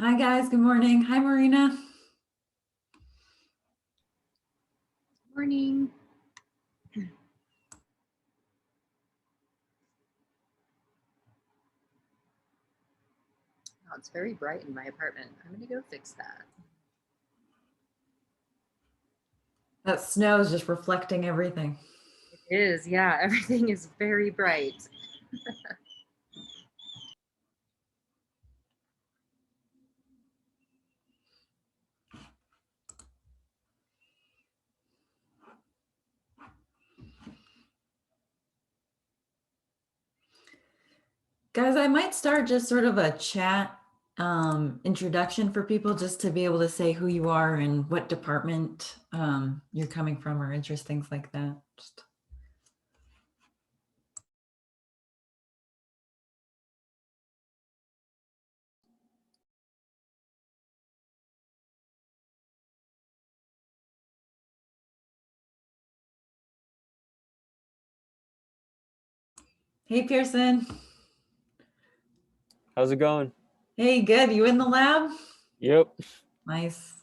Hi guys, good morning. Hi Marina. Morning. Oh, it's very bright in my apartment. I'm gonna go fix that. That snow is just reflecting everything. It is, yeah, everything is very bright. Guys, I might start just sort of a chat introduction for people just to be able to say who you are and what department you're coming from or interest, things like that. Hey Pearson. How's it going? Hey, good. You in the lab? Yep. Nice.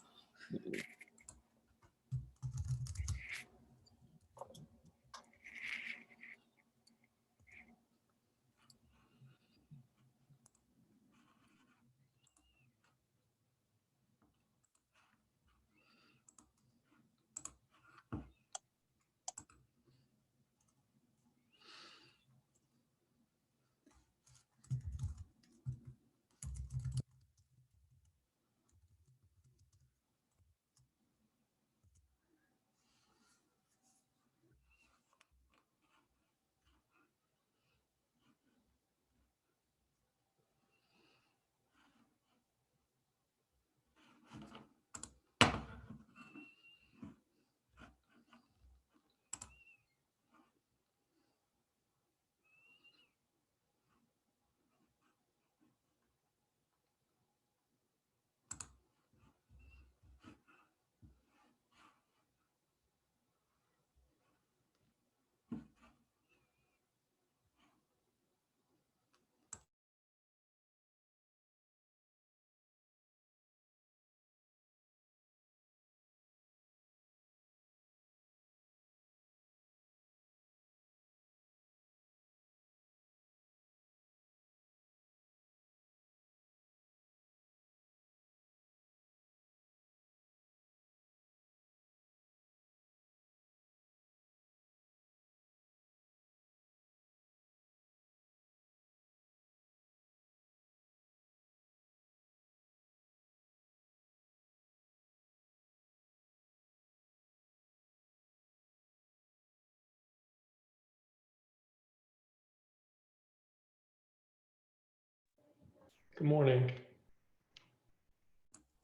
Good morning.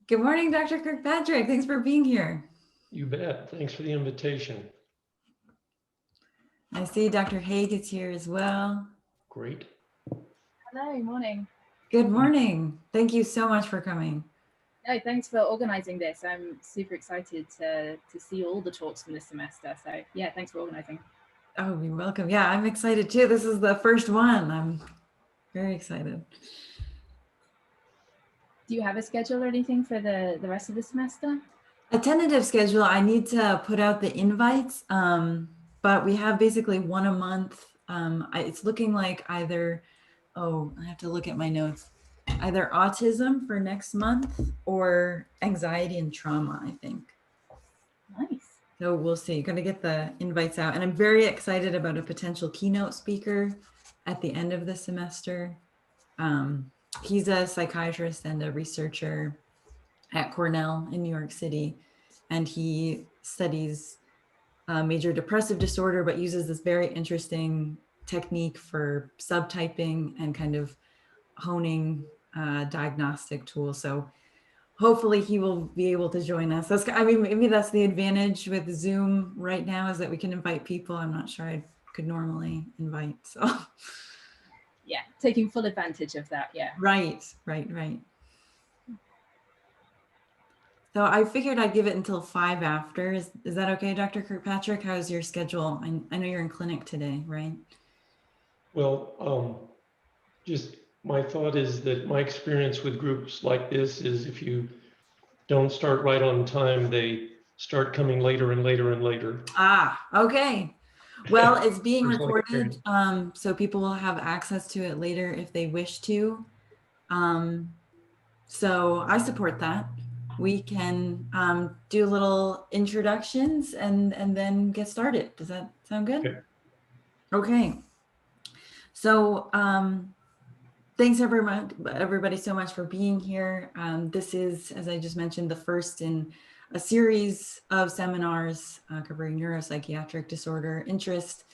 Good morning, Dr. Kirkpatrick. Thanks for being here. You bet. Thanks for the invitation. I see Dr. Haigh is here as well. Great. Hello, morning. Good morning. Thank you so much for coming. No, thanks for organizing this. I'm super excited to see all the talks from this semester. So yeah, thanks for organizing. Oh, you're welcome. Yeah, I'm excited too. This is the first one. I'm very excited. Do you have a schedule or anything for the rest of the semester? A tentative schedule, I need to put out the invites, but we have basically one a month. It's looking like either, oh, I have to look at my notes, either autism for next month or anxiety and trauma, I think. Nice. So we'll see. Going to get the invites out. And I'm very excited about a potential keynote speaker at the end of the semester. He's a psychiatrist and a researcher at Cornell in New York City. And he studies major depressive disorder, but uses this very interesting technique for subtyping and kind of honing diagnostic tools. So hopefully he will be able to join us. I mean, maybe that's the advantage with Zoom right now, is that we can invite people. I'm not sure I could normally invite. So yeah, taking full advantage of that. Yeah. Right. So I figured I'd give it until 5 after. Is that okay, Dr. Kirkpatrick? How's your schedule? I know you're in clinic today, right? Well, just my thought is that my experience with groups like this is if you don't start right on time, they start coming later and later and later. Ah, okay. Well, it's being Personal recorded, experience. so people will have access to it later if they wish to. So I support that. We can do little introductions and then get started. Does that sound good? Okay. Okay. So thanks everybody so much for being here. This is, as I just mentioned, the first in a series of seminars covering neuropsychiatric disorder interest.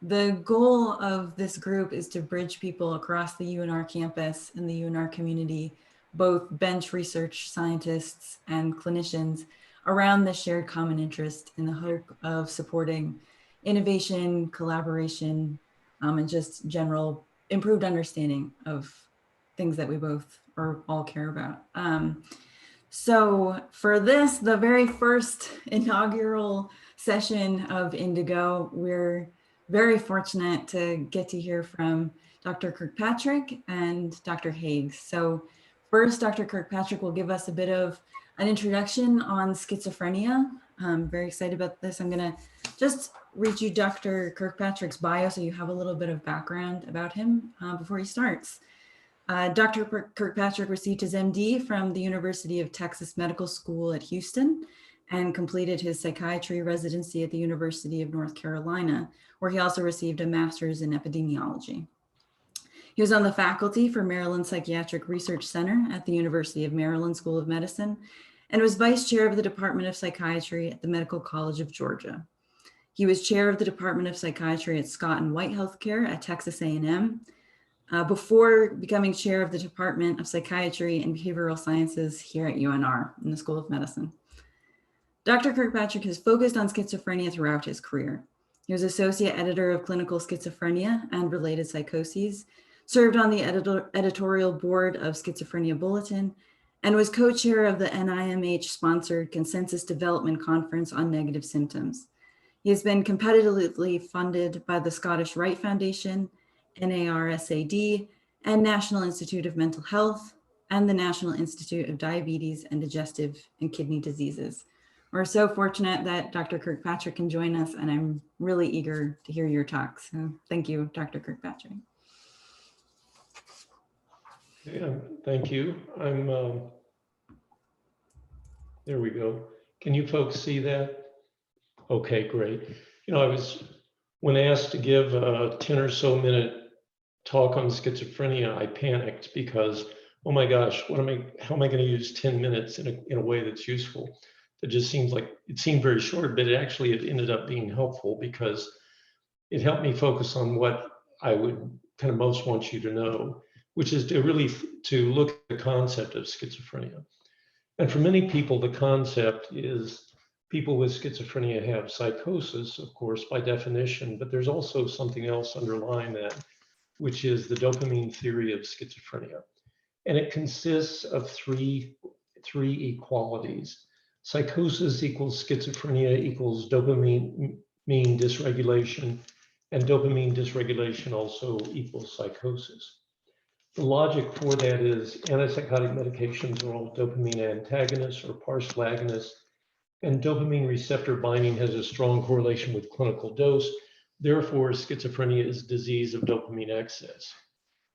The goal of this group is to bridge people across the UNR campus and the UNR community, both bench research scientists and clinicians, around this shared common interest in the hope of supporting innovation, collaboration, and just general improved understanding of things that we both or all care about. So for this, the very first inaugural session of INDIGO, we're very fortunate to get to hear from Dr. Kirkpatrick and Dr. Haigh. So first, Dr. Kirkpatrick will give us a bit of an introduction on schizophrenia. I'm very excited about this. I'm gonna just read you Dr. Kirkpatrick's bio so you have a little bit of background about him before he starts. Dr. Kirkpatrick received his MD from the University of Texas Medical School at Houston and completed his psychiatry residency at the University of North Carolina, where he also received a master's in epidemiology. He was on the faculty for Maryland Psychiatric Research Center at the University of Maryland School of Medicine and was vice chair of the Department of Psychiatry at the Medical College of Georgia. He was chair of the Department of Psychiatry at Scott and White Healthcare at Texas A&M, before becoming chair of the Department of Psychiatry and Behavioral Sciences here at UNR in the School of Medicine. Dr. Kirkpatrick has focused on schizophrenia throughout his career. He was associate editor of Clinical Schizophrenia and Related Psychoses, served on the editorial board of Schizophrenia Bulletin, and was co-chair of the NIMH-sponsored Consensus Development Conference on Negative Symptoms. He has been competitively funded by the Scottish Rite Foundation, NARSAD, and National Institute of Mental Health, and the National Institute of Diabetes and Digestive and Kidney Diseases. We're so fortunate that Dr. Kirkpatrick can join us, and I'm really eager to hear your talk. So thank you, Dr. Kirkpatrick. Yeah, thank you. There we go. Can you folks see that? Okay, great. You know, when asked to give a 10 or so minute talk on schizophrenia, I panicked because, oh my gosh, how am I going to use 10 minutes in a way that's useful? It just seems like it seemed very short, but it ended up being helpful because it helped me focus on what I would kind of most want you to know, which is to look at the concept of schizophrenia. And for many people, the concept is people with schizophrenia have psychosis, of course, by definition, but there's also something else underlying that, which is the dopamine theory of schizophrenia. And it consists of three equalities. Psychosis equals schizophrenia equals dopamine dysregulation, and dopamine dysregulation also equals psychosis. The logic for that is antipsychotic medications are all dopamine antagonists or partial agonists, and dopamine receptor binding has a strong correlation with clinical dose. Therefore, schizophrenia is disease of dopamine excess.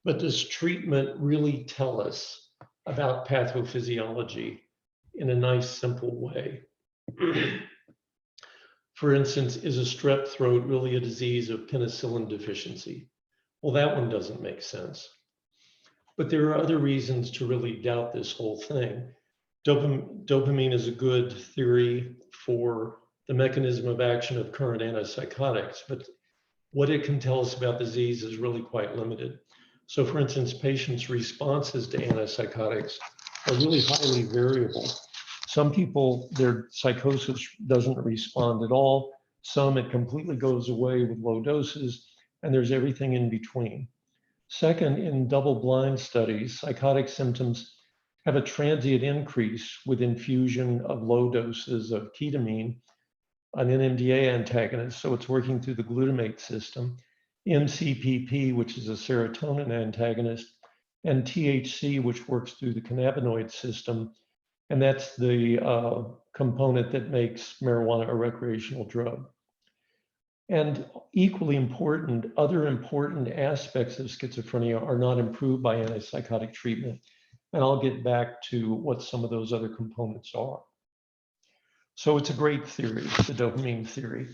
But does treatment really tell us about pathophysiology in a nice, simple way? For instance, is a strep throat really a disease of penicillin deficiency? Well, that one doesn't make sense. But there are other reasons to really doubt this whole thing. Dopamine is a good theory for the mechanism of action of current antipsychotics, but what it can tell us about disease is really quite limited. So for instance, patients' responses to antipsychotics are really highly variable. Some people, their psychosis doesn't respond at all. Some, it completely goes away with low doses, and there's everything in between. Second, in double-blind studies, psychotic symptoms have a transient increase with infusion of low doses of ketamine, an NMDA antagonist, so it's working through the glutamate system, MCPP, which is a serotonin antagonist, and THC, which works through the cannabinoid system. And that's the component that makes marijuana a recreational drug. And equally important, other important aspects of schizophrenia are not improved by antipsychotic treatment. And I'll get back to what some of those other components are. So it's a great theory, the dopamine theory,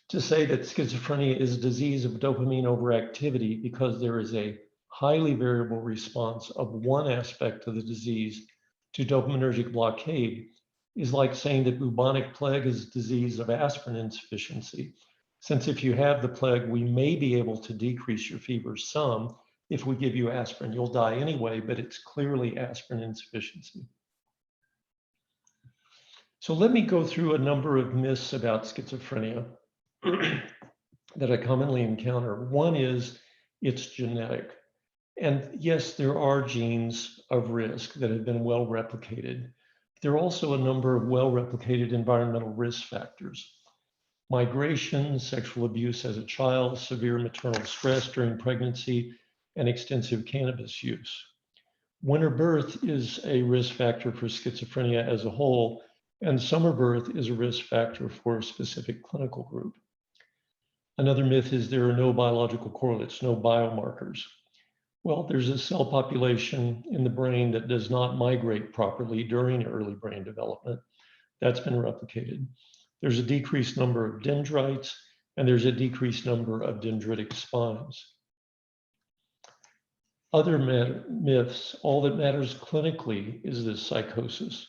to say that schizophrenia is a disease of dopamine overactivity because there is a highly variable response of one aspect of the disease to dopaminergic blockade is like saying that bubonic plague is a disease of aspirin insufficiency. Since if you have the plague, we may be able to decrease your fever some. If we give you aspirin, you'll die anyway, but it's clearly aspirin insufficiency. So let me go through a number of myths about schizophrenia that I commonly encounter. One is it's genetic. And yes, there are genes of risk that have been well replicated. There are also a number of well replicated environmental risk factors. Migration, sexual abuse as a child, severe maternal stress during pregnancy, and extensive cannabis use. Winter birth is a risk factor for schizophrenia as a whole, and summer birth is a risk factor for a specific clinical group. Another myth is there are no biological correlates, no biomarkers. Well, there's a cell population in the brain that does not migrate properly during early brain development. That's been replicated. There's a decreased number of dendrites, and there's a decreased number of dendritic spines. Other myths, all that matters clinically is this psychosis.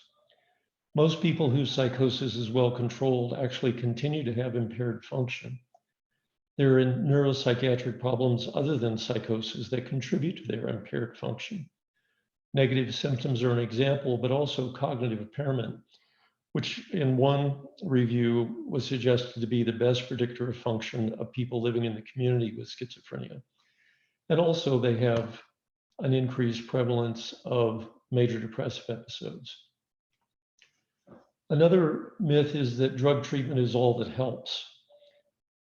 Most people whose psychosis is well controlled actually continue to have impaired function. There are neuropsychiatric problems other than psychosis that contribute to their impaired function. Negative symptoms are an example, but also cognitive impairment, which in one review was suggested to be the best predictor of function of people living in the community with schizophrenia. And also they have an increased prevalence of major depressive episodes. Another myth is that drug treatment is all that helps.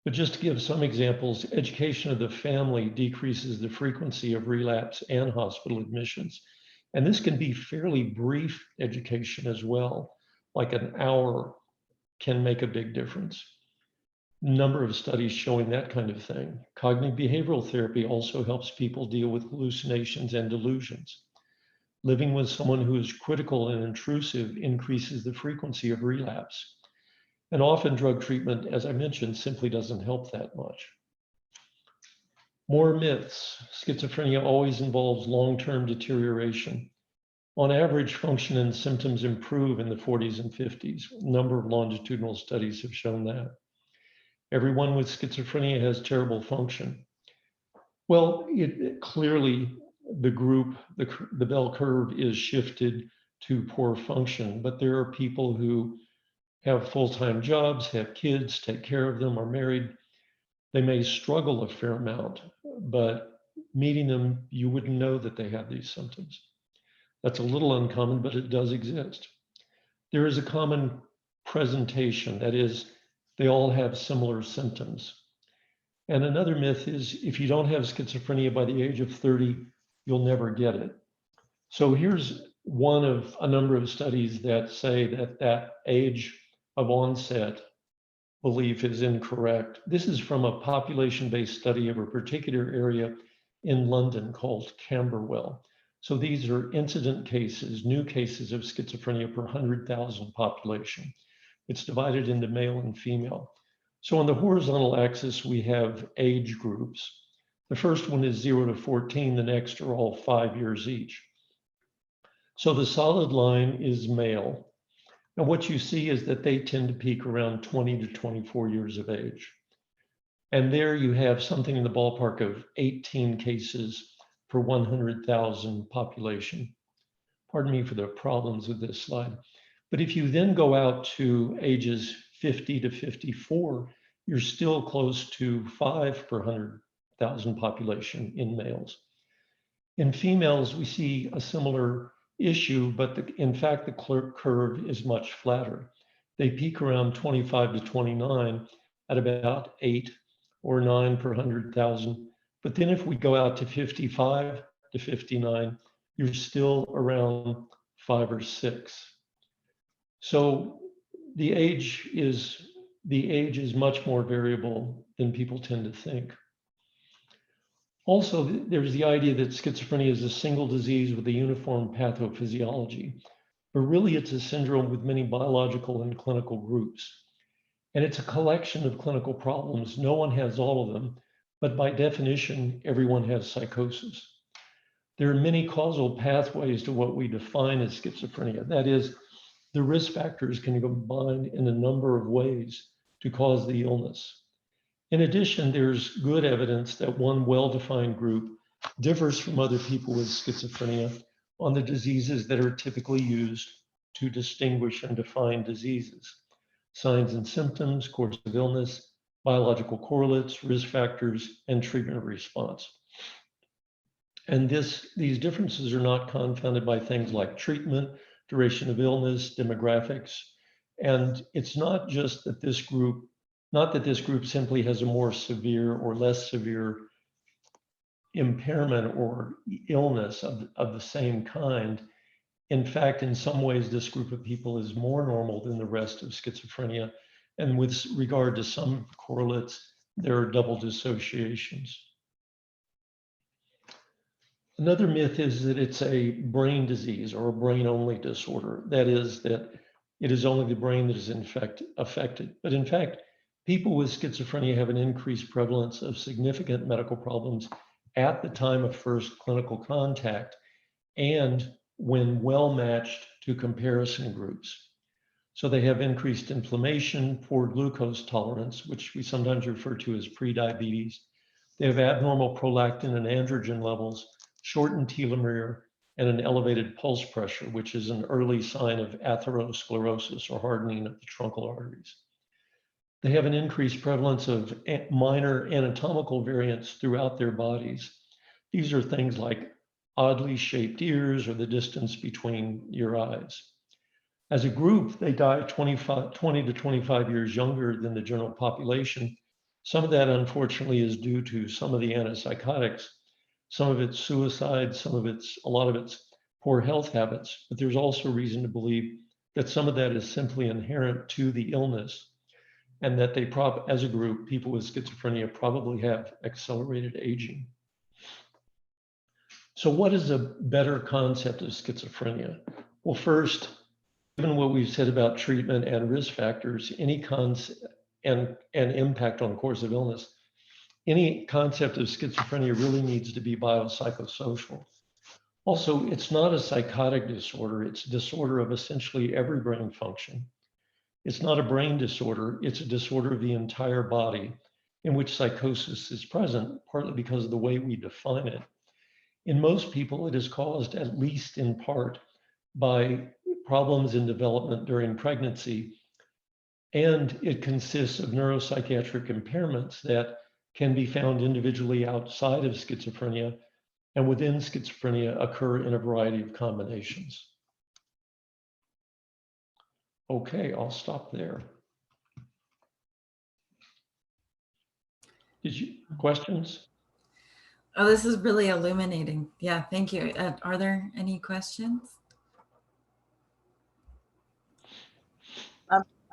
But just to give some examples, education of the family decreases the frequency of relapse and hospital admissions. And this can be fairly brief education as well, like an hour can make a big difference. Number of studies showing that kind of thing. Cognitive behavioral therapy also helps people deal with hallucinations and delusions. Living with someone who is critical and intrusive increases the frequency of relapse. And often drug treatment, as I mentioned, simply doesn't help that much. More myths. Schizophrenia always involves long-term deterioration. On average, function and symptoms improve in the 40s and 50s. A number of longitudinal studies have shown that. Everyone with schizophrenia has terrible function. Well, clearly the group, the bell curve is shifted to poor function, but there are people who have full-time jobs, have kids, take care of them, are married. They may struggle a fair amount, but meeting them, you wouldn't know that they have these symptoms. That's a little uncommon, but it does exist. There is a common presentation, that is, they all have similar symptoms. And another myth is if you don't have schizophrenia by the age of 30, you'll never get it. So here's one of a number of studies that say that that age of onset belief is incorrect. This is from a population-based study of a particular area in London called Camberwell. So these are incident cases, new cases of schizophrenia per 100,000 population. It's divided into male and female. So on the horizontal axis, we have age groups. The first one is 0 to 14, the next are all 5 years each. So the solid line is male. And what you see is that they tend to peak around 20 to 24 years of age. And there you have something in the ballpark of 18 cases per 100,000 population. Pardon me for the problems with this slide. But if you then go out to ages 50 to 54, you're still close to 5 per 100,000 population in males. In females, we see a similar issue, but in fact, the curve is much flatter. They peak around 25 to 29 at about 8 or 9 per 100,000. But then if we go out to 55, to 59, you're still around 5 or 6. So the age is much more variable than people tend to think. Also, there's the idea that schizophrenia is a single disease with a uniform pathophysiology, but really it's a syndrome with many biological and clinical groups. And it's a collection of clinical problems. No one has all of them, but by definition, everyone has psychosis. There are many causal pathways to what we define as schizophrenia. That is, the risk factors can combine in a number of ways to cause the illness. In addition, there's good evidence that one well-defined group differs from other people with schizophrenia on the diseases that are typically used to distinguish and define diseases: signs and symptoms, course of illness, biological correlates, risk factors, and treatment response. And these differences are not confounded by things like treatment, duration of illness, demographics. And it's not just that this group simply has a more severe or less severe impairment or illness of the same kind. In fact, in some ways, this group of people is more normal than the rest of schizophrenia. And with regard to some correlates, there are double dissociations. Another myth is that it's a brain disease or a brain-only disorder. That is, that it is only the brain that is affected. But in fact, people with schizophrenia have an increased prevalence of significant medical problems at the time of first clinical contact and when well matched to comparison groups. So they have increased inflammation, poor glucose tolerance, which we sometimes refer to as prediabetes. They have abnormal prolactin and androgen levels, shortened telomere, and an elevated pulse pressure, which is an early sign of atherosclerosis or hardening of the truncal arteries. They have an increased prevalence of minor anatomical variants throughout their bodies. These are things like oddly shaped ears or the distance between your eyes. As a group, they die 20 to 25 years younger than the general population. Some of that, unfortunately, is due to some of the antipsychotics. Some of it's suicide, a lot of it's poor health habits, but there's also reason to believe that some of that is simply inherent to the illness and that they as a group, people with schizophrenia probably have accelerated aging. So what is a better concept of schizophrenia? Well, first, given what we've said about treatment and risk factors, and impact on course of illness, any concept of schizophrenia really needs to be biopsychosocial. Also, it's not a psychotic disorder. It's a disorder of essentially every brain function. It's not a brain disorder. It's a disorder of the entire body in which psychosis is present, partly because of the way we define it. In most people, it is caused, at least in part, by problems in development during pregnancy, and it consists of neuropsychiatric impairments that can be found individually outside of schizophrenia and within schizophrenia occur in a variety of combinations. Okay, I'll stop there. Questions? Oh, this is really illuminating. Yeah, thank you. Are there any questions?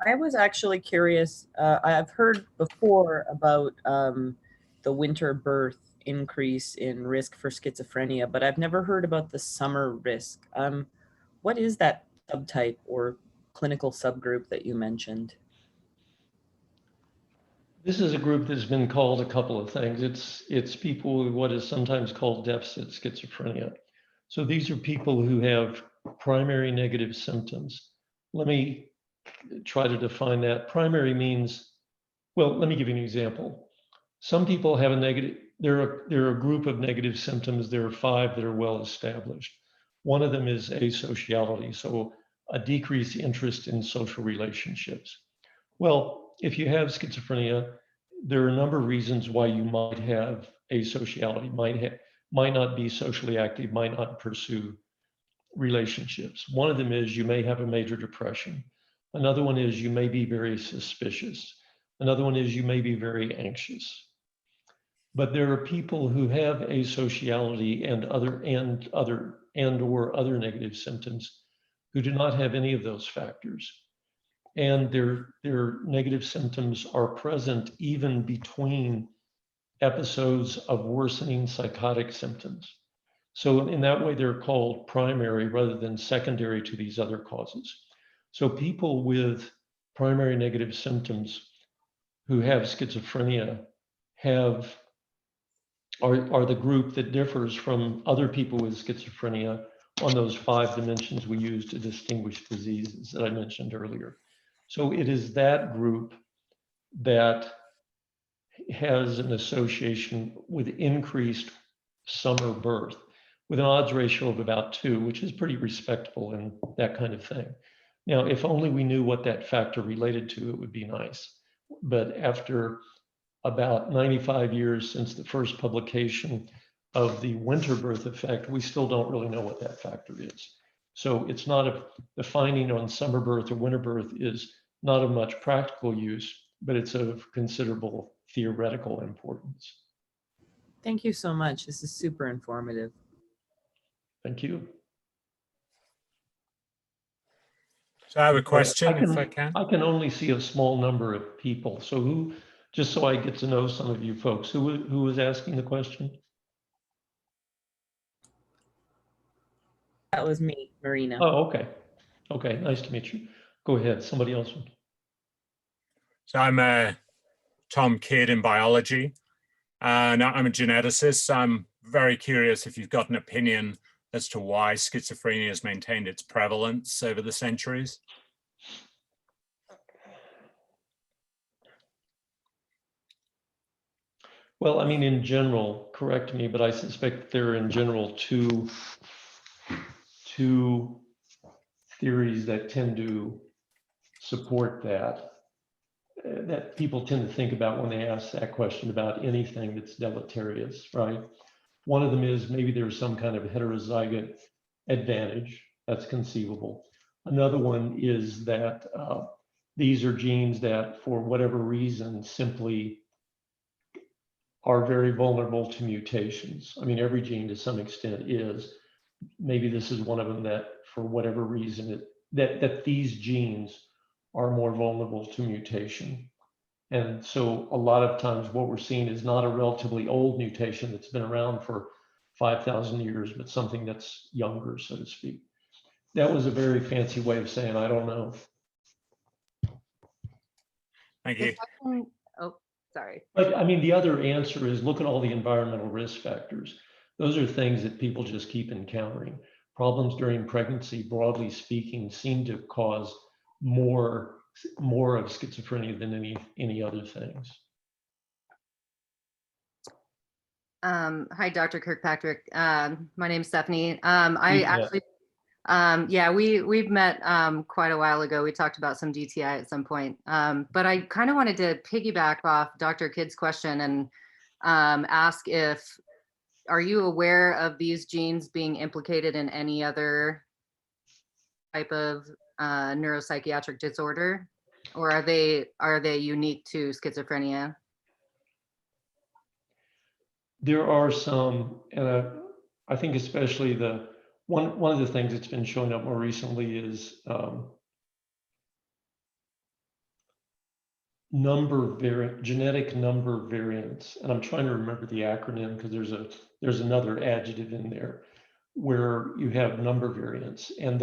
I was actually curious. I've heard before about the winter birth increase in risk for schizophrenia, but I've never heard about the summer risk. What is that subtype or clinical subgroup that you mentioned? This is a group that's been called a couple of things. It's people with what is sometimes called deficit schizophrenia. So these are people who have primary negative symptoms. Let me try to define that. Primary means, well, let me give you an example. Some people have a negative, there are a group of negative symptoms. There are 5 that are well established. One of them is asociality, so a decreased interest in social relationships. Well, if you have schizophrenia, there are a number of reasons why you might have asociality, might not be socially active, might not pursue relationships. One of them is you may have a major depression. Another one is you may be very suspicious. Another one is you may be very anxious. But there are people who have asociality and or other negative symptoms who do not have any of those factors. And their negative symptoms are present even between episodes of worsening psychotic symptoms. So in that way, they're called primary rather than secondary to these other causes. So people with primary negative symptoms who have schizophrenia are the group that differs from other people with schizophrenia on those 5 dimensions we use to distinguish diseases that I mentioned earlier. So it is that group that has an association with increased summer birth with an odds ratio of about 2, which is pretty respectable and that kind of thing. Now, if only we knew what that factor related to, it would be nice. But after about 95 years since the first publication of the winter birth effect, we still don't really know what that factor is. So it's not the finding on summer birth or winter birth is not of much practical use, but it's of considerable theoretical importance. Thank you so much. This is super informative. Thank you. So I have a question, if I can. I can only see a small number of people. So who, just so I get to know some of you folks, who was asking the question? That was me, Marina. Oh, okay. Okay, nice to meet you. Go ahead, somebody else. So I'm Tom Kidd in biology, and I'm a geneticist. I'm very curious if you've got an opinion as to why schizophrenia has maintained its prevalence over the centuries. Well, I mean, in general, correct me, but I suspect there are in general two theories that tend to support that people tend to think about when they ask that question about anything that's deleterious, right? One of them is maybe there's some kind of heterozygote advantage. That's conceivable. Another one is that these are genes that, for whatever reason, simply are very vulnerable to mutations. I mean, every gene to some extent is. Maybe this is one of them that, for whatever reason, that these genes are more vulnerable to mutation. And so a lot of times what we're seeing is not a relatively old mutation that's been around for 5,000 years, but something that's younger, so to speak. That was a very fancy way of saying, I don't know. Thank you. If I can, oh, sorry. But I mean, the other answer is look at all the environmental risk factors. Those are things that people just keep encountering. Problems during pregnancy, broadly speaking, seem to cause more of schizophrenia than any other things. Hi, Dr. Kirkpatrick. My name's Stephanie. I actually, yeah, we've met quite a while ago. We talked about some DTI at some point, but I kind of wanted to piggyback off Dr. Kidd's question and ask are you aware of these genes being implicated in any other type of neuropsychiatric disorder, or are they unique to schizophrenia? There are some, and I think especially one of the things that's been showing up more recently is genetic number variants, and I'm trying to remember the acronym because there's another adjective in there where you have number variants, and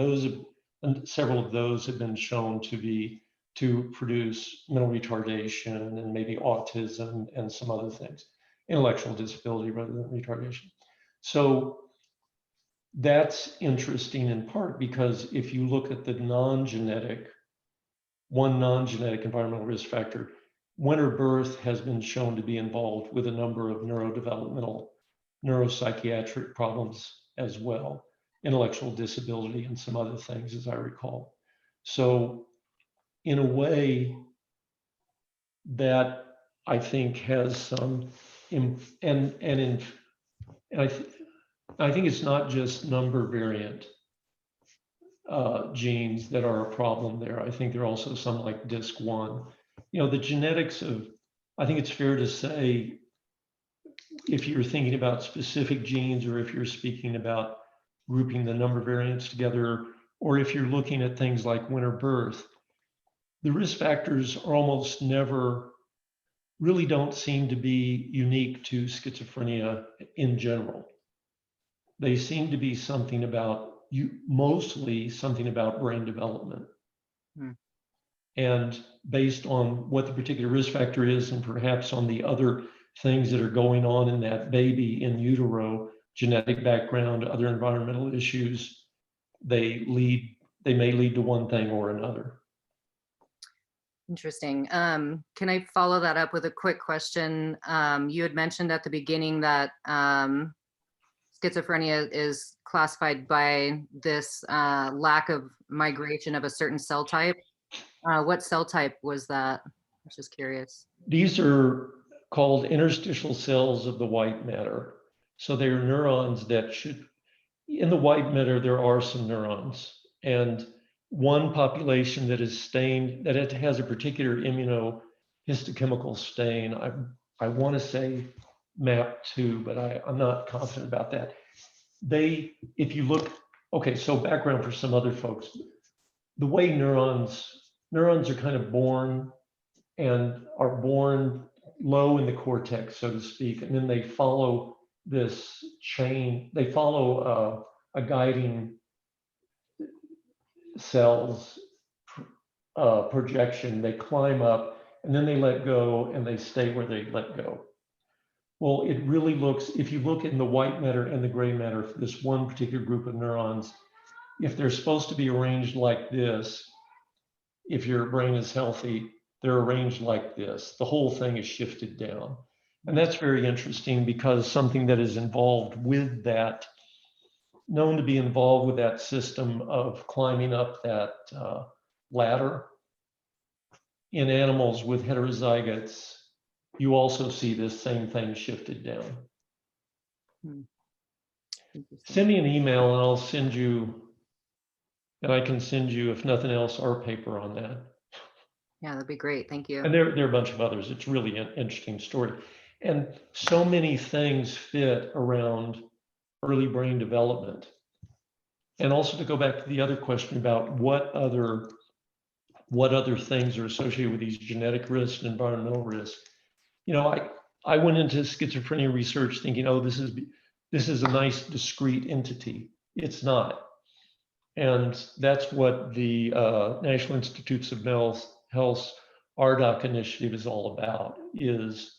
several of those have been shown to produce mental retardation and maybe autism and some other things, intellectual disability rather than retardation. So that's interesting in part because if you look at the non-genetic environmental risk factor, winter birth has been shown to be involved with a number of neurodevelopmental, neuropsychiatric problems as well, intellectual disability and some other things, as I recall. So in a way that I think has some, I think it's not just number variant genes that are a problem there. I think there are also some like DISC1. You know, the genetics of, I think it's fair to say if you're thinking about specific genes, or if you're speaking about grouping the number of variants together, or if you're looking at things like winter birth, the risk factors are almost never, really don't seem to be unique to schizophrenia in general. They seem to be something about mostly something about brain development. And based on what the particular risk factor is, and perhaps on the other things that are going on in that baby in utero, genetic background, other environmental issues, they may lead to one thing or another. Interesting. Can I follow that up with a quick question? You had mentioned at the beginning that schizophrenia is classified by this lack of migration of a certain cell type. What cell type was that? I was just curious. These are called interstitial cells of the white matter. So they are neurons that in the white matter, there are some neurons. And one population that is stained, that it has a particular immunohistochemical stain, I want to say MAP2, but I'm not confident about that. If you look, okay, so background for some other folks, the way neurons are kind of born, and are born low in the cortex, so to speak, and then they follow this chain, they follow a guiding cells projection. They climb up and then they let go, and they stay where they let go. Well, it really looks, if you look in the white matter and the gray matter for this one particular group of neurons, if they're supposed to be arranged like this, if your brain is healthy, they're arranged like this. The whole thing is shifted down. And that's very interesting, because something that is involved with that, known to be involved with that system of climbing up that ladder, in animals with heterozygotes, you also see this same thing shifted down. Send me an email and I'll send you, and I can send you, if nothing else, our paper on that. Yeah, that'd be great. Thank you. And there are a bunch of others. It's really an interesting story. And so many things fit around early brain development. And also, to go back to the other question about what other things are associated with these genetic risks and environmental risks. You know, I went into schizophrenia research thinking, oh, this is a nice discrete entity. It's not. And that's what the National Institutes of Health's RDoC initiative is all about, is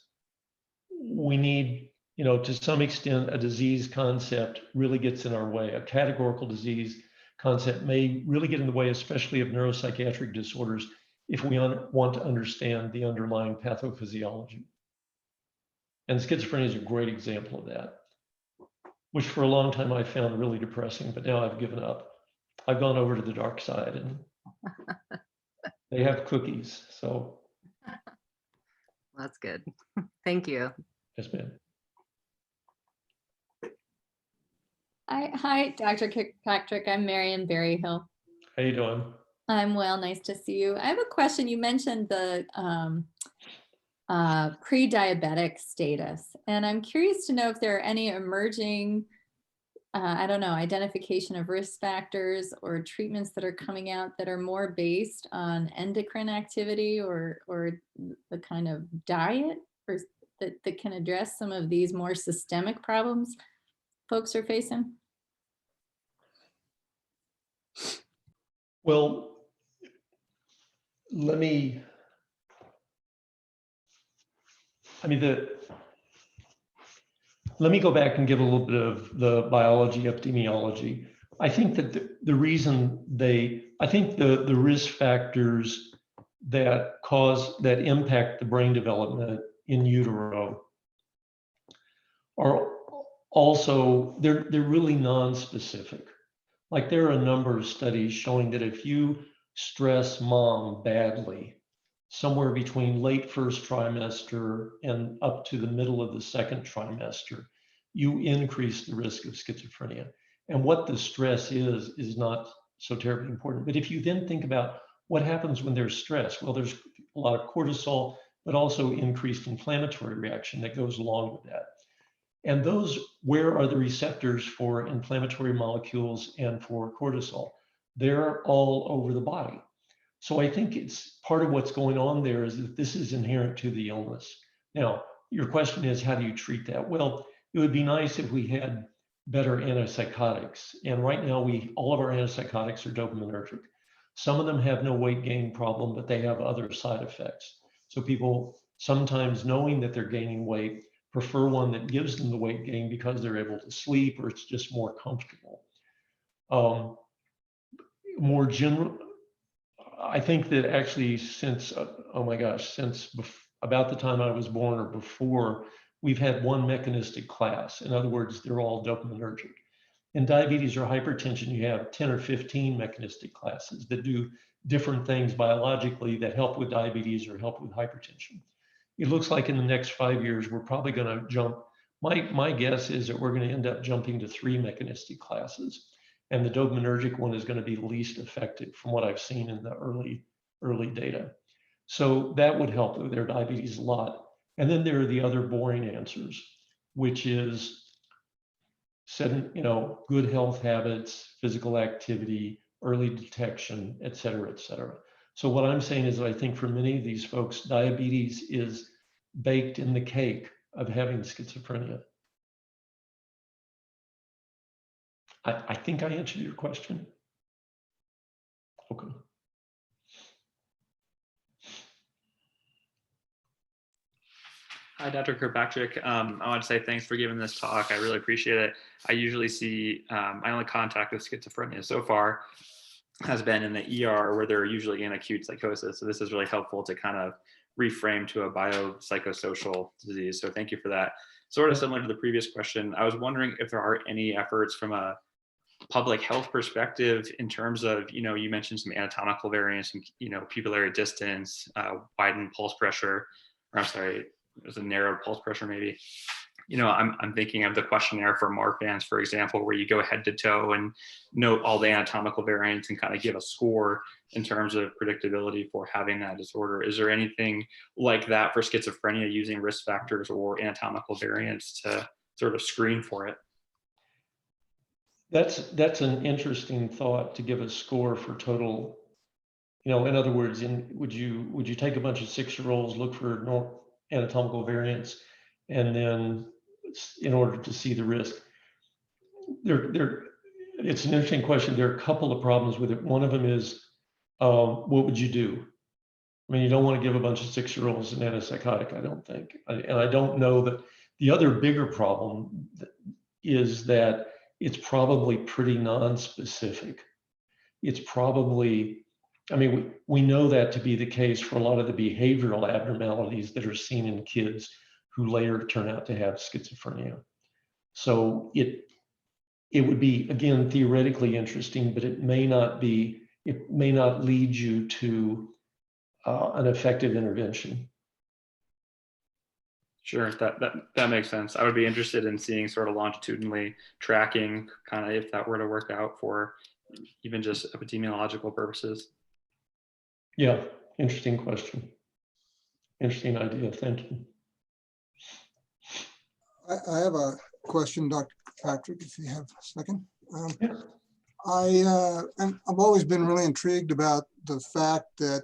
we need, you know, to some extent, a disease concept really gets in our way. A categorical disease concept may really get in the way, especially of neuropsychiatric disorders, if we want to understand the underlying pathophysiology. And schizophrenia is a great example of that, which for a long time I found really depressing, but now I've given up. I've gone over to the dark side, and they have cookies, so. That's good. Thank you. Yes, ma'am. Hi, Dr. Kirkpatrick. I'm Marion Berryhill. How you doing? I'm well. Nice to see you. I have a question. You mentioned the pre-diabetic status, and I'm curious to know if there are any emerging, I don't know, identification of risk factors or treatments that are coming out that are more based on endocrine activity or the kind of diet, or that can address some of these more systemic problems folks are facing? Well, let me go back and give a little bit of the biology, epidemiology. I think that the reason I think the risk factors that impact the brain development in utero are also, they're really non-specific. Like, there are a number of studies showing that if you stress mom badly, somewhere between late first trimester and up to the middle of the second trimester, you increase the risk of schizophrenia. And what the stress is not so terribly important. But if you then think about what happens when there's stress, well, there's a lot of cortisol, but also increased inflammatory reaction that goes along with that. And those, where are the receptors for inflammatory molecules and for cortisol? They're all over the body. So I think it's part of what's going on there is that this is inherent to the illness. Now, your question is, how do you treat that? Well, it would be nice if we had better antipsychotics. And right now, all of our antipsychotics are dopaminergic. Some of them have no weight gain problem, but they have other side effects. So people, sometimes knowing that they're gaining weight, prefer one that gives them the weight gain because they're able to sleep or it's just more comfortable. More general, I think that actually since, oh my gosh, since about the time I was born or before, we've had one mechanistic class. In other words, they're all dopaminergic. In diabetes or hypertension, you have 10 or 15 mechanistic classes that do different things biologically that help with diabetes or help with hypertension. It looks like in the next 5 years, we're probably going to jump. My guess is that we're going to end up jumping to 3 mechanistic classes. And the dopaminergic one is going to be least effective from what I've seen in the early data. So that would help with their diabetes a lot. And then there are the other boring answers, which is good health habits, physical activity, early detection, et cetera, et cetera. So what I'm saying is that I think for many of these folks, diabetes is baked in the cake of having schizophrenia. I think I answered your question. Okay. Hi, Dr. Kirkpatrick. I want to say thanks for giving this talk. I really appreciate it. I usually see my only contact with schizophrenia so far has been in the ER where they're usually in acute psychosis. So this is really helpful to kind of reframe to a biopsychosocial disease. So thank you for that. Sort of similar to the previous question, I was wondering if there are any efforts from a public health perspective in terms of, you mentioned some anatomical variants and, pupillary distance, widened pulse pressure, or I'm sorry, it was a narrow pulse pressure maybe. I'm thinking of the questionnaire for Marfan's, for example, where you go head to toe and note all the anatomical variants and kind of give a score in terms of predictability for having that disorder. Is there anything like that for schizophrenia using risk factors or anatomical variants to sort of screen for it? That's an interesting thought, to give a score for total. In other words, would you take a bunch of 6-year-olds, look for anatomical variants, and then in order to see the risk? It's an interesting question. There are a couple of problems with it. One of them is, what would you do? I mean, you don't want to give a bunch of 6-year-olds an antipsychotic, I don't think. And I don't know that the other bigger problem is that it's probably pretty non-specific. It's probably, we know that to be the case for a lot of the behavioral abnormalities that are seen in kids who later turn out to have schizophrenia. So it would be, again, theoretically interesting, but it may not lead you to an effective intervention. Sure, that makes sense. I would be interested in seeing sort of longitudinally tracking, kind of if that were to work out for even just epidemiological purposes. Yeah, interesting question. Interesting idea. Thank you. I have a question, Dr. Patrick, if you have a second. Yeah. I've always been really intrigued about the fact that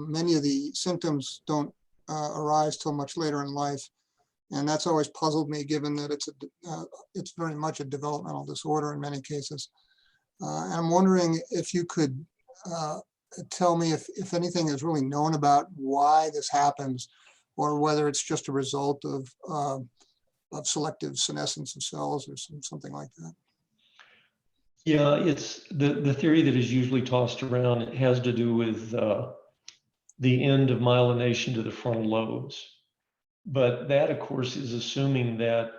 many of the symptoms don't arise till much later in life. And that's always puzzled me, given that it's very much a developmental disorder in many cases. And I'm wondering if you could tell me if anything is really known about why this happens, or whether it's just a result of selective senescence of cells or something like that. Yeah, it's the theory that is usually tossed around. It has to do with the end of myelination to the frontal lobes. But that, of course, is assuming that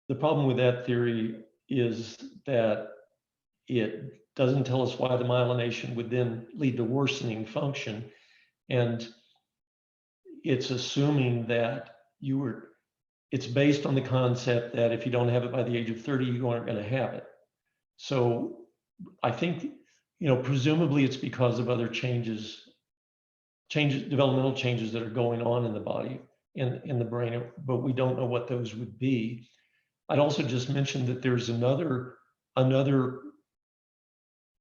the problem with that theory is that it doesn't tell us why the myelination would then lead to worsening function. And it's assuming that it's based on the concept that if you don't have it by the age of 30, you aren't going to have it. So I think, presumably it's because of other developmental changes that are going on in the body. in the brain, but we don't know what those would be. I'd also just mention that there's another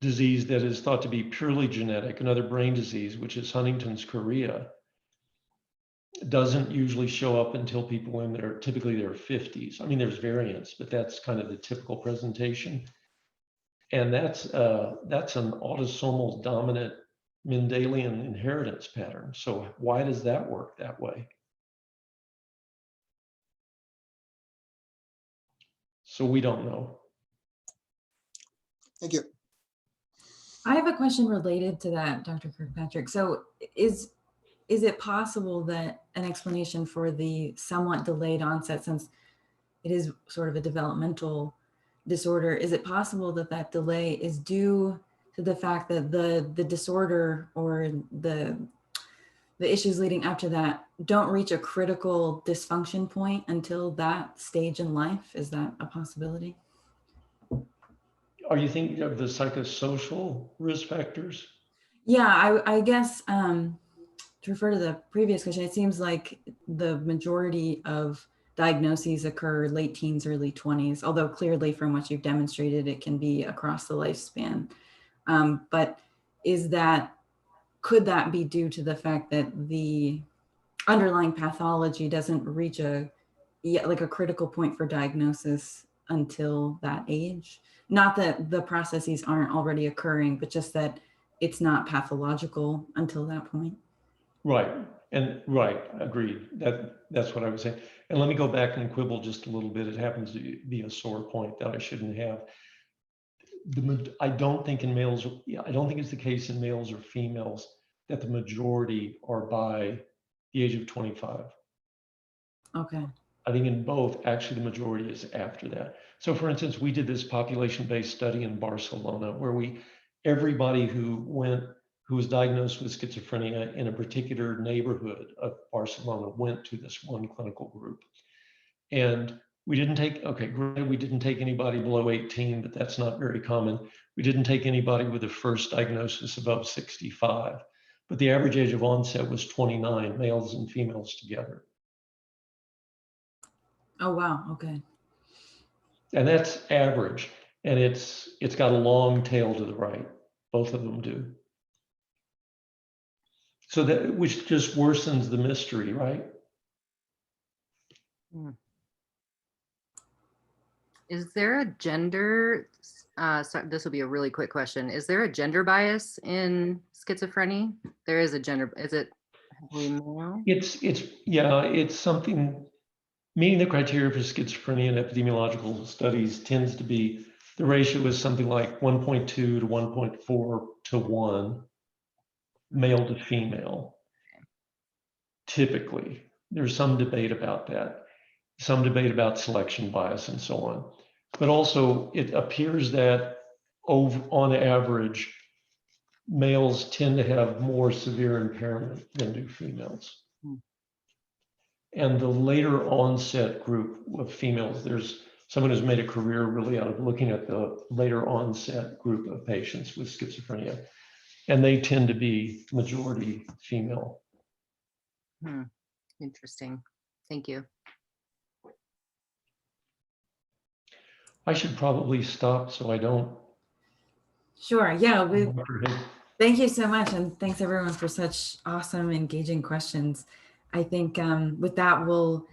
disease that is thought to be purely genetic, another brain disease, which is Huntington's chorea. It doesn't usually show up until people in their, typically their 50s. I mean, there's variants, but that's kind of the typical presentation. And that's an autosomal dominant Mendelian inheritance pattern. So why does that work that way? So we don't know. Thank you. I have a question related to that, Dr. Kirkpatrick. So is it possible that an explanation for the somewhat delayed onset, since it is sort of a developmental disorder, is it possible that that delay is due to the fact that the disorder or the issues leading up to that don't reach a critical dysfunction point until that stage in life? Is that a possibility? Are you thinking of the psychosocial risk factors? Yeah, I guess to refer to the previous question, it seems like the majority of diagnoses occur late teens, early 20s, although clearly from what you've demonstrated, it can be across the lifespan. But could that be due to the fact that the underlying pathology doesn't reach a critical point for diagnosis until that age? Not that the processes aren't already occurring, but just that it's not pathological until that point. Right, and right, agreed. That's what I was saying. And let me go back and quibble just a little bit. It happens to be a sore point that I shouldn't have. I don't think in males, I don't think it's the case in males or females that the majority are by the age of 25. Okay. I think in both, actually the majority is after that. So for instance, we did this population-based study in Barcelona where everybody who was diagnosed with schizophrenia in a particular neighborhood of Barcelona went to this one clinical group. And we didn't take, okay, granted, we didn't take anybody below 18, but that's not very common. We didn't take anybody with a first diagnosis above 65, but the average age of onset was 29, males and females together. Oh, wow, okay. And that's average. And it's got a long tail to the right. Both of them do. So that, which just worsens the mystery, right? Is there a gender, so this will be a really quick question. Is there a gender bias in schizophrenia? There is a gender, is it heavily male? It's something, meeting the criteria for schizophrenia in epidemiological studies tends to be, the ratio is something like 1.2 to 1.4 to 1, male to female. Typically, there's some debate about that, some debate about selection bias and so on. But also it appears that on average, males tend to have more severe impairment than do females. And the later onset group of females, there's someone who's made a career really out of looking at the later onset group of patients with schizophrenia, and they tend to be majority female. Interesting. Thank you. I should probably stop so I don't. Sure, yeah. Thank you so much. And thanks everyone for such awesome, engaging questions. I think with that, we'll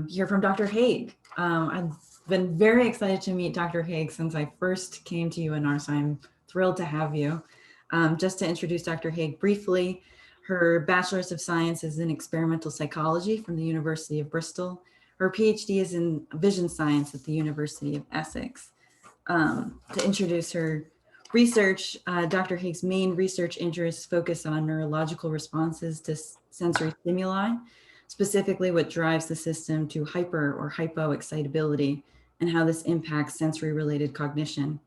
hear from Dr. Haigh. I've been very excited to meet Dr. Haigh since I first came to UNR, so I'm thrilled to have you. Just to introduce Dr. Haigh briefly, her Bachelor's of Science is in Experimental Psychology from the University of Bristol. Her PhD is in Vision Science at the University of Essex. To introduce her research, Dr. Haigh's main research interests focus on neurological responses to sensory stimuli, specifically what drives the system to hyper or hypoexcitability and how this impacts sensory-related cognition.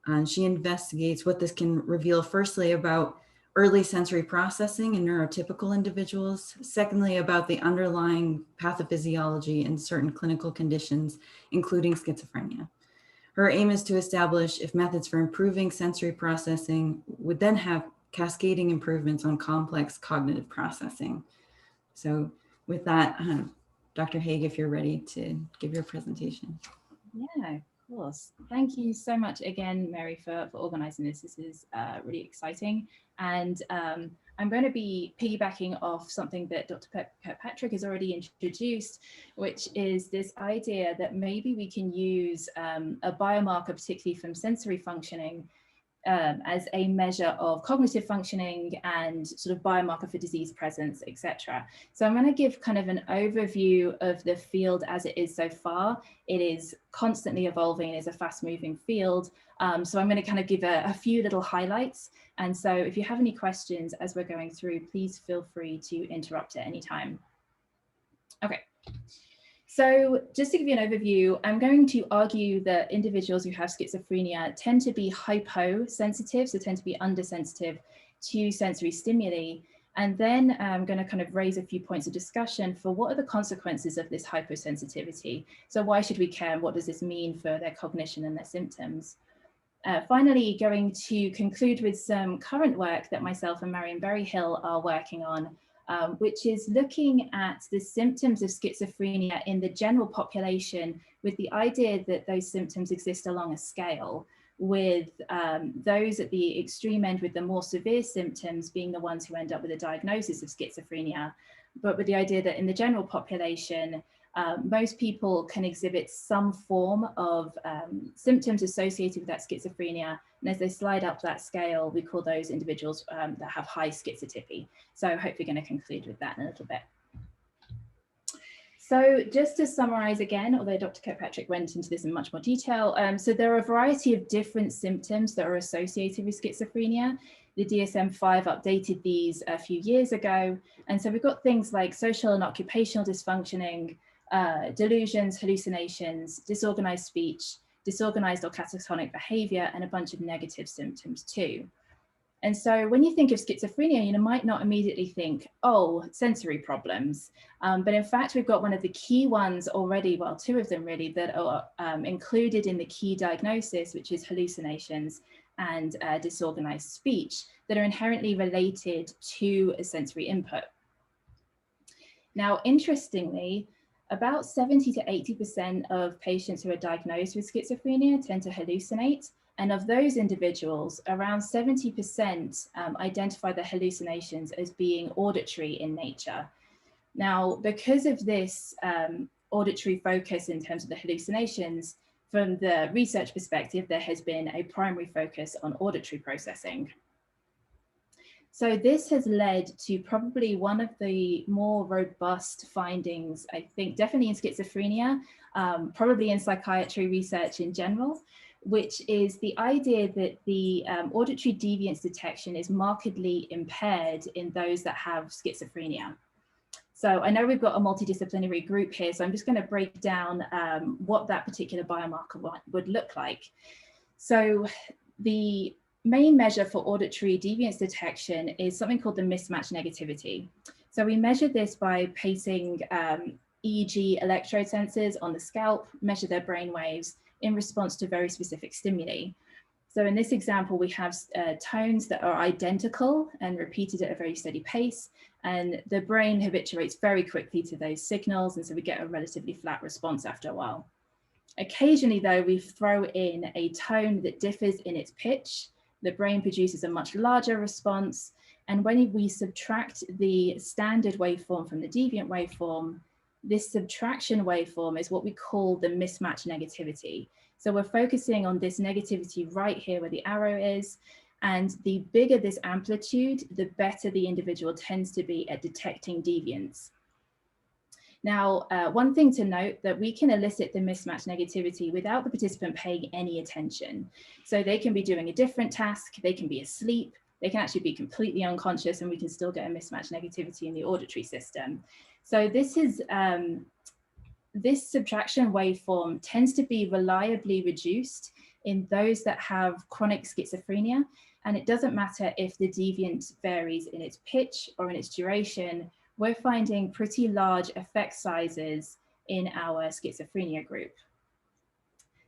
And she investigates what this can reveal, firstly, about early sensory processing in neurotypical individuals, secondly, about the underlying pathophysiology in certain clinical conditions, including schizophrenia. Her aim is to establish if methods for improving sensory processing would then have cascading improvements on complex cognitive processing. So with that, Dr. Haigh, if you're ready to give your presentation. Yeah, of course. Thank you so much again, Mary, for organizing this. This is really exciting. And I'm going to be piggybacking off something that Dr. Kirkpatrick has already introduced, which is this idea that maybe we can use a biomarker, particularly from sensory functioning, as a measure of cognitive functioning and sort of biomarker for disease presence, etc. So I'm going to give kind of an overview of the field as it is so far. It is constantly evolving, it is a fast moving field. So I'm going to kind of give a few little highlights. And so if you have any questions as we're going through, please feel free to interrupt at any time. Okay. So just to give you an overview, I'm going to argue that individuals who have schizophrenia tend to be hyposensitive, so tend to be undersensitive to sensory stimuli. And then I'm going to kind of raise a few points of discussion for what are the consequences of this hyposensitivity. So why should we care? And what does this mean for their cognition and their symptoms? Finally, going to conclude with some current work that myself and Marion Berryhill are working on, which is looking at the symptoms of schizophrenia in the general population with the idea that those symptoms exist along a scale, with those at the extreme end with the more severe symptoms being the ones who end up with a diagnosis of schizophrenia, but with the idea that in the general population, most people can exhibit some form of symptoms associated with that schizophrenia. And as they slide up that scale, we call those individuals that have high schizotypy. So hopefully going to conclude with that in a little bit. So just to summarize again, although Dr. Kirkpatrick went into this in much more detail, so there are a variety of different symptoms that are associated with schizophrenia. The DSM-5 updated these a few years ago. And so we've got things like social and occupational dysfunctioning, delusions, hallucinations, disorganized speech, disorganized or catatonic behavior, and a bunch of negative symptoms too. And so when you think of schizophrenia, you might not immediately think, oh, sensory problems. But in fact, we've got one of the key ones already, well, two of them really, that are included in the key diagnosis, which is hallucinations and disorganized speech, that are inherently related to a sensory input. Now, interestingly, about 70 to 80% of patients who are diagnosed with schizophrenia tend to hallucinate. And of those individuals, around 70% identify the hallucinations as being auditory in nature. Now, because of this auditory focus in terms of the hallucinations, from the research perspective, there has been a primary focus on auditory processing. So this has led to probably one of the more robust findings, I think, definitely in schizophrenia, probably in psychiatry research in general, which is the idea that the auditory deviance detection is markedly impaired in those that have schizophrenia. So I know we've got a multidisciplinary group here, so I'm just going to break down what that particular biomarker would look like. So the main measure for auditory deviance detection is something called the mismatch negativity. So we measure this by placing EEG electrode sensors on the scalp, measure their brain waves in response to very specific stimuli. So in this example, we have tones that are identical and repeated at a very steady pace, and the brain habituates very quickly to those signals, and so we get a relatively flat response after a while. Occasionally, though, we throw in a tone that differs in its pitch. The brain produces a much larger response, and when we subtract the standard waveform from the deviant waveform, this subtraction waveform is what we call the mismatch negativity. So we're focusing on this negativity right here where the arrow is, and the bigger this amplitude, the better the individual tends to be at detecting deviance. Now, one thing to note that we can elicit the mismatch negativity without the participant paying any attention. So they can be doing a different task, they can be asleep, they can actually be completely unconscious, and we can still get a mismatch negativity in the auditory system. So this is, this subtraction waveform tends to be reliably reduced in those that have chronic schizophrenia, and it doesn't matter if the deviant varies in its pitch or in its duration. We're finding pretty large effect sizes in our schizophrenia group.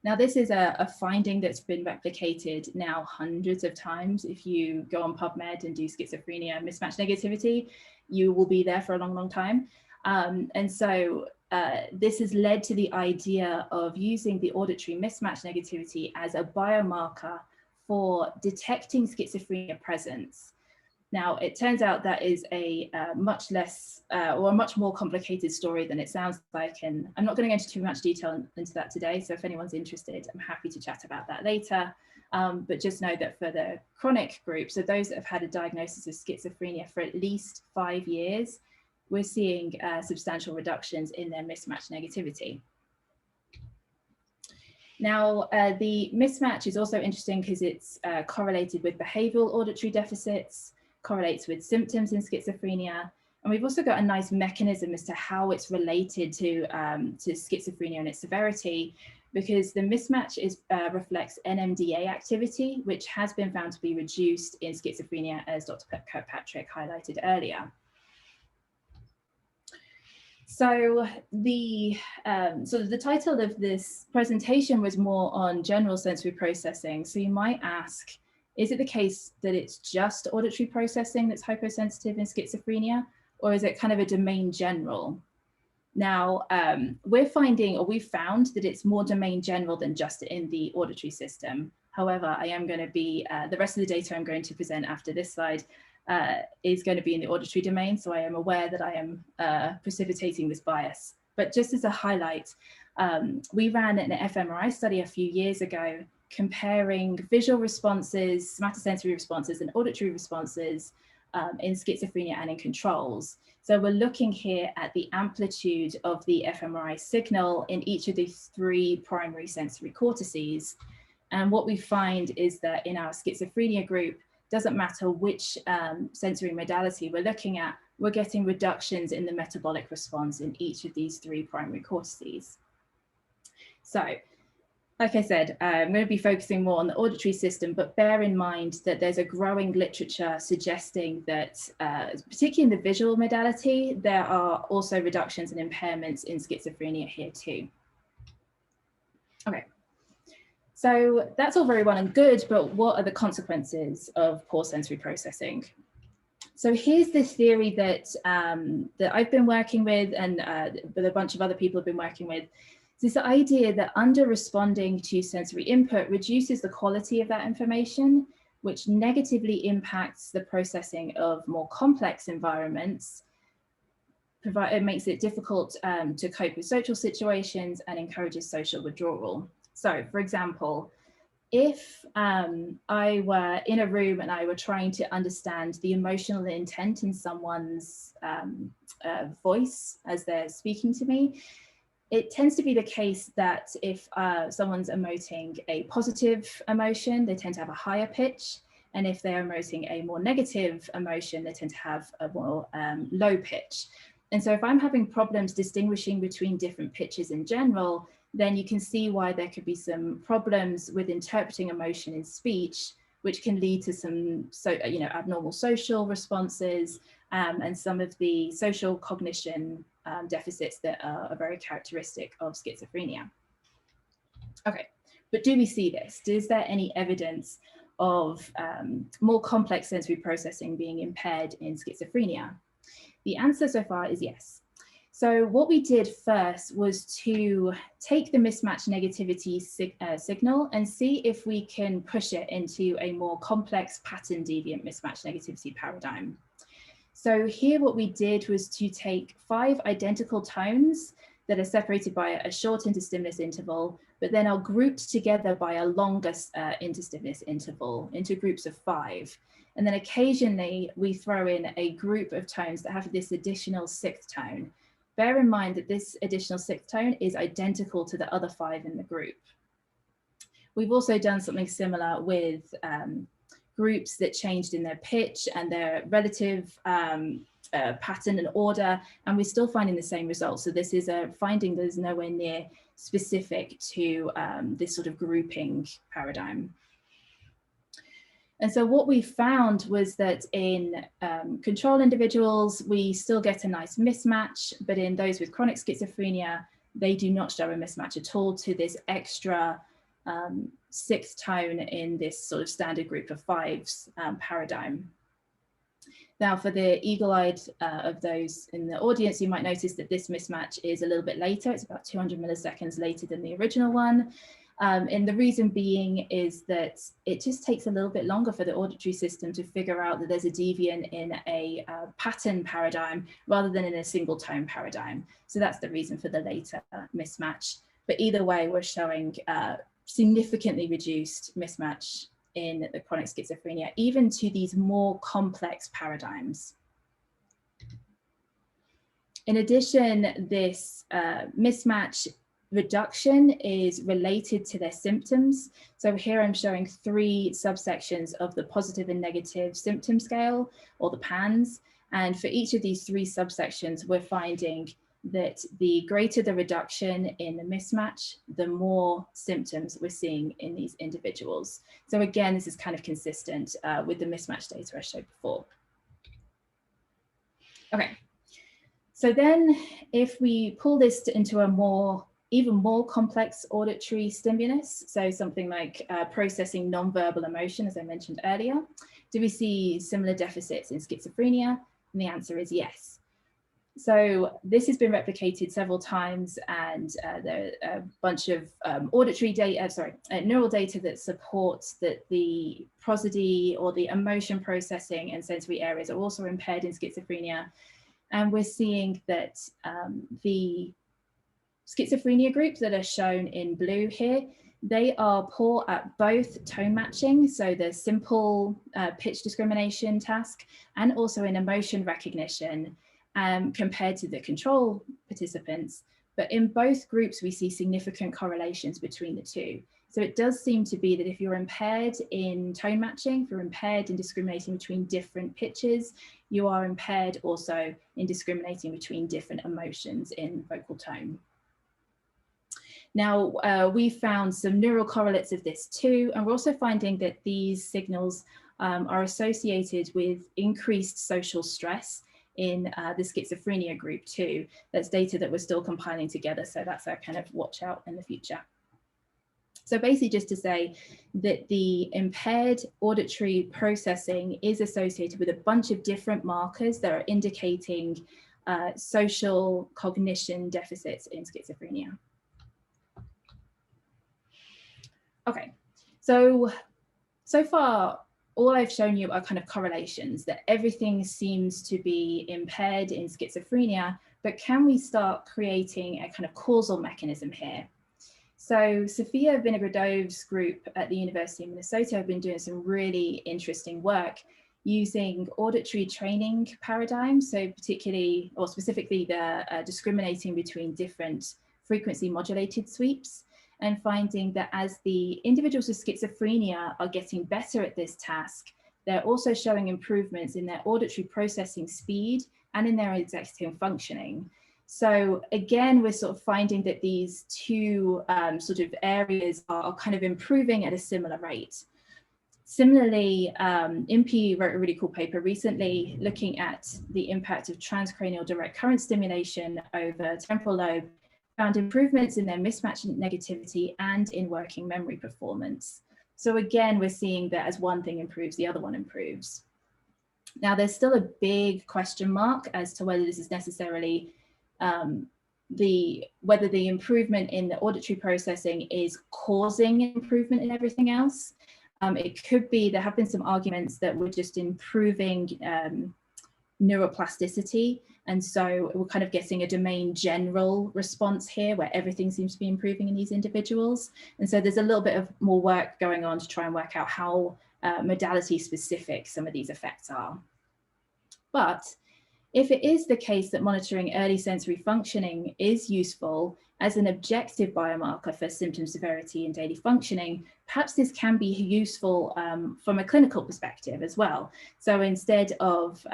Now, this is a finding that's been replicated now hundreds of times. If you go on PubMed and do schizophrenia mismatch negativity, you will be there for a long, long time. And so this has led to the idea of using the auditory mismatch negativity as a biomarker for detecting schizophrenia presence. Now, it turns out that is a much less or a much more complicated story than it sounds like. And I'm not going to go into too much detail into that today. So if anyone's interested, I'm happy to chat about that later. But just know that for the chronic group, so those that have had a diagnosis of schizophrenia for at least 5 years, we're seeing substantial reductions in their mismatch negativity. Now, the mismatch is also interesting because it's correlated with behavioral auditory deficits, correlates with symptoms in schizophrenia. And we've also got a nice mechanism as to how it's related to schizophrenia and its severity, because the mismatch reflects NMDA activity, which has been found to be reduced in schizophrenia, as Dr. Kirkpatrick highlighted earlier. So the title of this presentation was more on general sensory processing. So you might ask, is it the case that it's just auditory processing that's hyposensitive in schizophrenia, or is it kind of a domain general? Now, we've found that it's more domain general than just in the auditory system. However, I am going to be, the rest of the data I'm going to present after this slide is going to be in the auditory domain. So I am aware that I am precipitating this bias. But just as a highlight, we ran an fMRI study a few years ago comparing visual responses, somatosensory responses, and auditory responses in schizophrenia and in controls. So we're looking here at the amplitude of the fMRI signal in each of these 3 primary sensory cortices. And what we find is that in our schizophrenia group, doesn't matter which sensory modality we're looking at, we're getting reductions in the metabolic response in each of these 3 primary cortices. So, like I said, I'm going to be focusing more on the auditory system, but bear in mind that there's a growing literature suggesting that, particularly in the visual modality, there are also reductions and impairments in schizophrenia here too. Okay, so that's all very well and good, but what are the consequences of poor sensory processing? So here's the theory that, that I've been working with, and that a bunch of other people have been working with. This idea that under responding to sensory input reduces the quality of that information, which negatively impacts the processing of more complex environments. It makes it difficult to cope with social situations and encourages social withdrawal. So, for example, if I were in a room and I were trying to understand the emotional intent in someone's voice as they're speaking to me, it tends to be the case that if someone's emoting a positive emotion, they tend to have a higher pitch. And if they're emoting a more negative emotion, they tend to have a more low pitch. And so if I'm having problems distinguishing between different pitches in general, then you can see why there could be some problems with interpreting emotion in speech, which can lead to some abnormal social responses and some of the social cognition deficits that are very characteristic of schizophrenia. Okay, but do we see this? Is there any evidence of more complex sensory processing being impaired in schizophrenia? The answer so far is yes. So what we did first was to take the mismatch negativity signal and see if we can push it into a more complex pattern deviant mismatch negativity paradigm. So here what we did was to take 5 identical tones that are separated by a short interstimulus interval, but then are grouped together by a longer interstimulus interval into groups of 5. And then occasionally we throw in a group of tones that have this additional 6th tone. Bear in mind that this additional 6th tone is identical to the other 5 in the group. We've also done something similar with groups that changed in their pitch and their relative pattern and order, and we're still finding the same results. So this is a finding that is nowhere near specific to this sort of grouping paradigm. And so what we found was that in control individuals, we still get a nice mismatch, but in those with chronic schizophrenia, they do not show a mismatch at all to this extra 6th tone in this sort of standard group of 5s paradigm. Now, for the eagle-eyed of those in the audience, you might notice that this mismatch is a little bit later. It's about 200 milliseconds later than the original one. And the reason being is that it just takes a little bit longer for the auditory system to figure out that there's a deviant in a pattern paradigm rather than in a single tone paradigm. So that's the reason for the later mismatch. But either way, we're showing significantly reduced mismatch in the chronic schizophrenia, even to these more complex paradigms. In addition, this mismatch reduction is related to their symptoms. So here I'm showing 3 subsections of the positive and negative symptom scale, or the PANS. And for each of these 3 subsections, we're finding that the greater the reduction in the mismatch, the more symptoms we're seeing in these individuals. So again, this is kind of consistent with the mismatch data I showed before. Okay, so then if we pull this into a even more complex auditory stimulus, so something like processing nonverbal emotion, as I mentioned earlier, do we see similar deficits in schizophrenia? And the answer is yes. So this has been replicated several times, and there are a bunch of auditory data, neural data that supports that the prosody, or the emotion processing and sensory areas, are also impaired in schizophrenia. And we're seeing that the schizophrenia groups that are shown in blue here, they are poor at both tone matching, so the simple pitch discrimination task, and also in emotion recognition, compared to the control participants. But in both groups, we see significant correlations between the two. So it does seem to be that if you're impaired in tone matching, if you're impaired in discriminating between different pitches, you are impaired also in discriminating between different emotions in vocal tone. Now, we found some neural correlates of this too, and we're also finding that these signals are associated with increased social stress in the schizophrenia group too. That's data that we're still compiling together, so that's our kind of watch out in the future. So basically just to say that the impaired auditory processing is associated with a bunch of different markers that are indicating social cognition deficits in schizophrenia. Okay, so far, all I've shown you are kind of correlations, that everything seems to be impaired in schizophrenia, but can we start creating a kind of causal mechanism here? So Sophia Vinogradov's group at the University of Minnesota have been doing some really interesting work using auditory training paradigms, so particularly, or specifically the discriminating between different frequency modulated sweeps, and finding that as the individuals with schizophrenia are getting better at this task, they're also showing improvements in their auditory processing speed and in their executive functioning. So again, we're sort of finding that these two sort of areas are kind of improving at a similar rate. Similarly, Impi wrote a really cool paper recently looking at the impact of transcranial direct current stimulation over temporal lobe, found improvements in their mismatch negativity and in working memory performance. So again, we're seeing that as one thing improves, the other one improves. Now, there's still a big question mark as to whether this is necessarily whether the improvement in the auditory processing is causing improvement in everything else. It could be, there have been some arguments that we're just improving neuroplasticity. And so we're kind of getting a domain general response here where everything seems to be improving in these individuals. And so there's a little bit of more work going on to try and work out how modality specific some of these effects are. But if it is the case that monitoring early sensory functioning is useful as an objective biomarker for symptom severity and daily functioning, perhaps this can be useful from a clinical perspective as well. So instead of,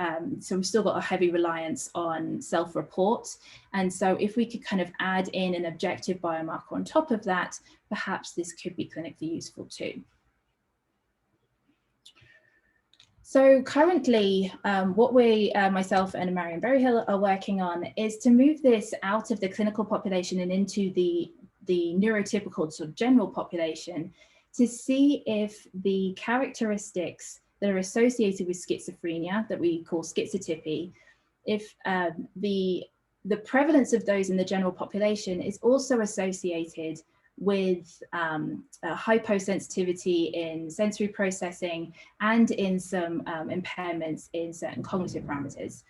so we've still got a heavy reliance on self-report. And so if we could kind of add in an objective biomarker on top of that, perhaps this could be clinically useful too. So currently, what we, myself and Marion Berryhill are working on is to move this out of the clinical population and into the neurotypical sort of general population to see if the characteristics that are associated with schizophrenia that we call schizotypy, if the prevalence of those in the general population is also associated with hyposensitivity in sensory processing and in some impairments in certain cognitive parameters.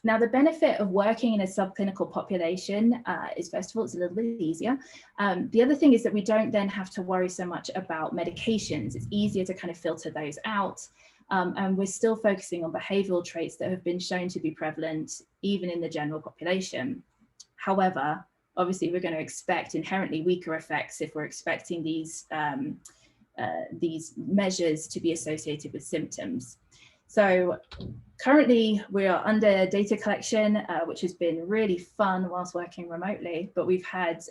Now, the benefit of working in a subclinical population is, first of all, it's a little bit easier. The other thing is that we don't then have to worry so much about medications. It's easier to kind of filter those out. And we're still focusing on behavioral traits that have been shown to be prevalent even in the general population. However, obviously, we're going to expect inherently weaker effects if we're expecting these measures to be associated with symptoms. So currently we are under data collection, which has been really fun whilst working remotely, but we've had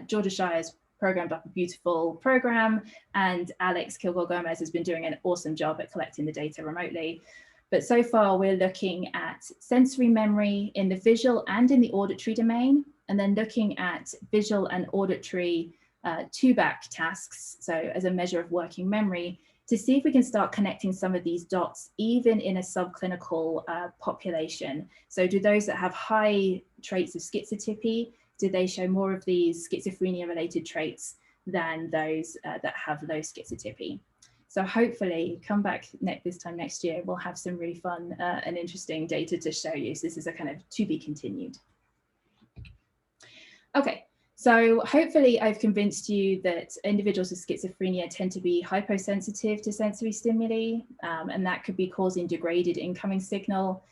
Georgia Shire's programmed up a beautiful program, and Alex Kilgore-Gomez has been doing an awesome job at collecting the data remotely. But so far we're looking at sensory memory in the visual and in the auditory domain, and then looking at visual and auditory two-back tasks, so as a measure of working memory, to see if we can start connecting some of these dots even in a subclinical population. So do those that have high traits of schizotypy, do they show more of these schizophrenia-related traits than those that have low schizotypy? So hopefully come back this time next year, we'll have some really fun and interesting data to show you. So this is a kind of to be continued. Okay. So hopefully I've convinced you that individuals with schizophrenia tend to be hyposensitive to sensory stimuli, and that could be causing degraded incoming signal.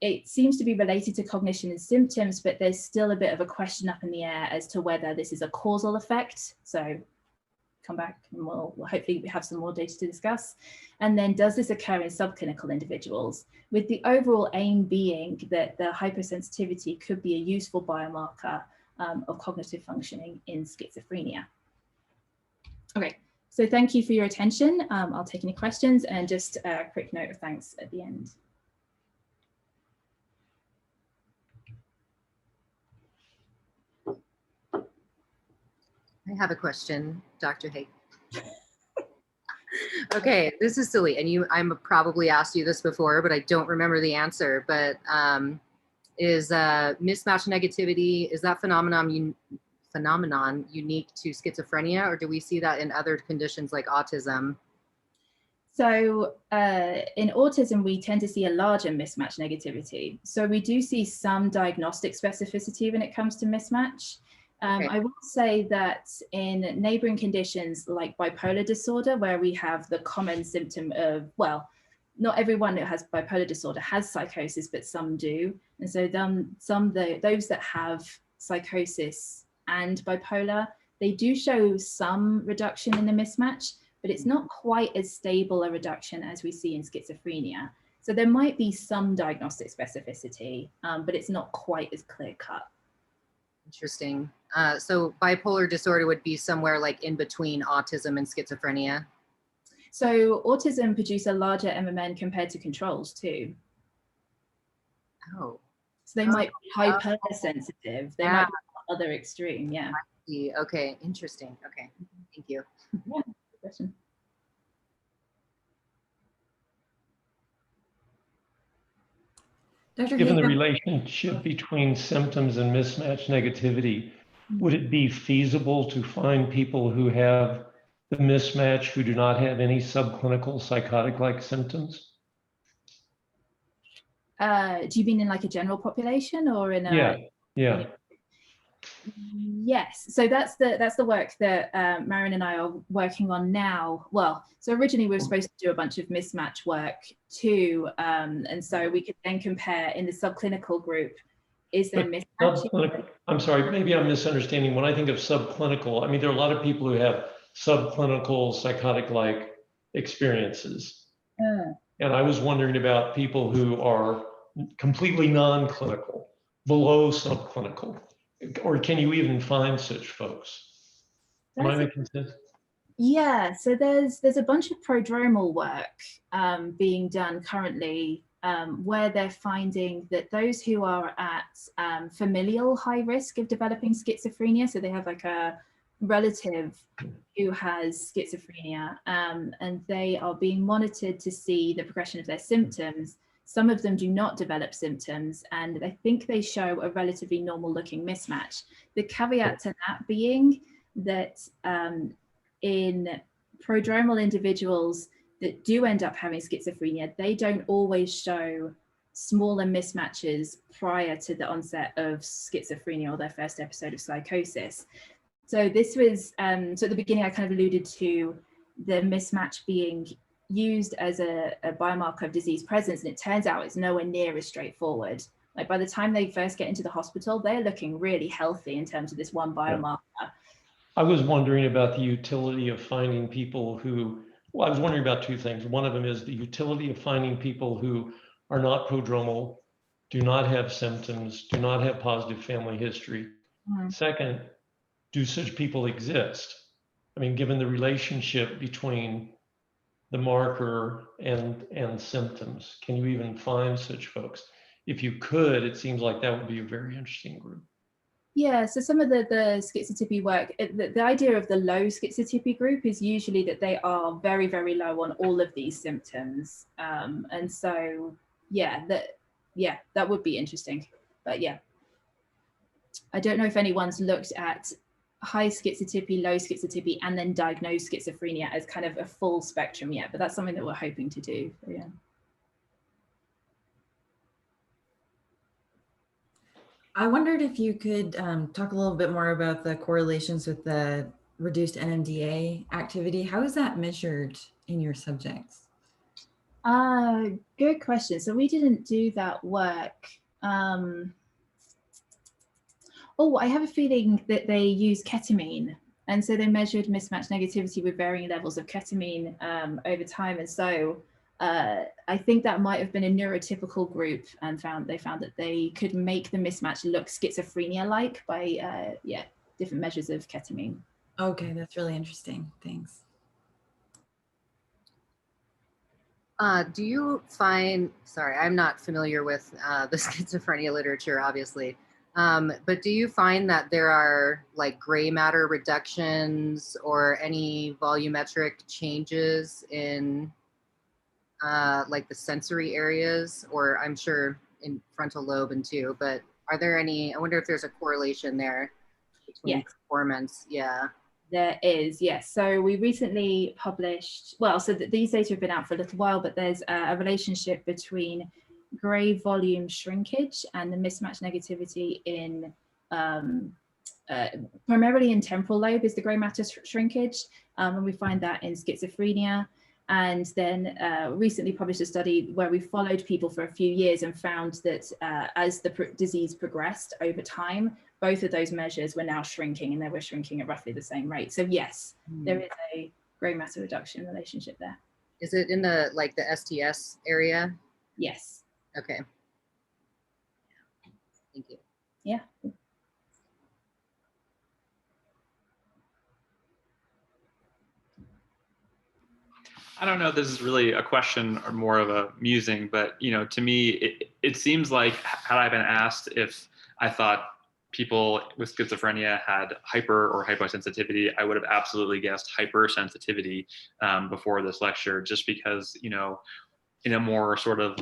It seems to be related to cognition and symptoms, but there's still a bit of a question up in the air as to whether this is a causal effect. So come back and we'll hopefully have some more data to discuss. And then does this occur in subclinical individuals, with the overall aim being that the hypersensitivity could be a useful biomarker of cognitive functioning in schizophrenia. Okay, so thank you for your attention. I'll take any questions, and just a quick note of thanks at the end. I have a question, Dr. Haigh. Okay, this is silly, and I'm probably asked you this before, but I don't remember the answer. But is mismatch negativity, is that phenomenon unique to schizophrenia, or do we see that in other conditions like autism? So in autism, we tend to see a larger mismatch negativity. So we do see some diagnostic specificity when it comes to mismatch. Okay. I will say that in neighboring conditions like bipolar disorder, where we have the common symptom of, well, not everyone that has bipolar disorder has psychosis, but some do. And so those that have psychosis and bipolar, they do show some reduction in the mismatch, but it's not quite as stable a reduction as we see in schizophrenia. So there might be some diagnostic specificity, but it's not quite as clear cut. Interesting. So bipolar disorder would be somewhere like in between autism and schizophrenia. So autism produce a larger MMN compared to controls too. Oh. So they might be hypersensitive. They might be the other extreme, yeah. Okay, interesting. Okay, thank you. Yeah, good question. Dr. Given the Haigh, relationship between symptoms and mismatch negativity, would it be feasible to find people who have the mismatch who do not have any subclinical psychotic-like symptoms? Do you mean in like a general population or in a? Yeah. Yes, so that's the work that Marion and I are working on now. Well, so originally we were supposed to do a bunch of mismatch work too, and so we could then compare in the subclinical group, is there mismatch? I'm sorry, maybe I'm misunderstanding. When I think of subclinical, I mean, there are a lot of people who have subclinical psychotic-like experiences. And I was wondering about people who are completely non-clinical, below subclinical. Or can you even find such folks? Am I making sense? Yeah, so there's a bunch of prodromal work being done currently where they're finding that those who are at familial high risk of developing schizophrenia, so they have like a relative who has schizophrenia, and they are being monitored to see the progression of their symptoms. Some of them do not develop symptoms, and I think they show a relatively normal looking mismatch. The caveat to that being that in prodromal individuals that do end up having schizophrenia, they don't always show smaller mismatches prior to the onset of schizophrenia or their first episode of psychosis. So this was, so at the beginning I kind of alluded to the mismatch being used as a biomarker of disease presence, and it turns out it's nowhere near as straightforward. Like by the time they first get into the hospital, they're looking really healthy in terms of this one biomarker. I was wondering about the utility of finding people who, well, I was wondering about two things. One of them is the utility of finding people who are not prodromal, do not have symptoms, do not have positive family history. Second, do such people exist? I mean, given the relationship between the marker and symptoms, can you even find such folks? If you could, it seems like that would be a very interesting group. Yeah, so some of the schizotypy work, the idea of the low schizotypy group is usually that they are very, very low on all of these symptoms. And so, yeah, that would be interesting. But yeah, I don't know if anyone's looked at high schizotypy, low schizotypy, and then diagnosed schizophrenia as kind of a full spectrum yet, but that's something that we're hoping to do. So, yeah. I wondered if you could talk a little bit more about the correlations with the reduced NMDA activity. How is that measured in your subjects? Good question. So we didn't do that work. Oh, I have a feeling that they use ketamine. And so they measured mismatch negativity with varying levels of ketamine over time. And so I think that might have been a neurotypical group, and they found that they could make the mismatch look schizophrenia-like by different measures of ketamine. Okay, that's really interesting. Thanks. Do you find, sorry, I'm not familiar with the schizophrenia literature, obviously, but do you find that there are like gray matter reductions or any volumetric changes in like the sensory areas, or I'm sure in frontal lobe and too, but are there any, I wonder if there's a correlation there between performance? Yeah. There is, yes. So we recently published, well, so these data have been out for a little while, but there's a relationship between gray volume shrinkage and the mismatch negativity in primarily in temporal lobe is the gray matter shrinkage, and we find that in schizophrenia. And then recently published a study where we followed people for a few years and found that as the disease progressed over time, both of those measures were now shrinking, and they were shrinking at roughly the same rate. So yes, there is a gray matter reduction relationship there. Is it in the like the STS area? Yes. Okay. Thank you. Yeah. I don't know if this is really a question or more of a musing, but to me, it seems like had I been asked if I thought people with schizophrenia had hyper or hyposensitivity, I would have absolutely guessed hypersensitivity before this lecture, just because, in a more sort of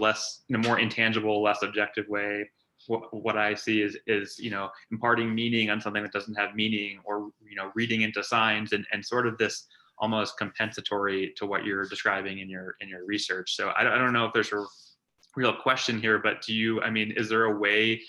in a more intangible, less objective way, what I see is imparting meaning on something that doesn't have meaning, or, reading into signs and sort of this almost compensatory to what you're describing in your research. So I don't know if there's a real question here, but is there a way,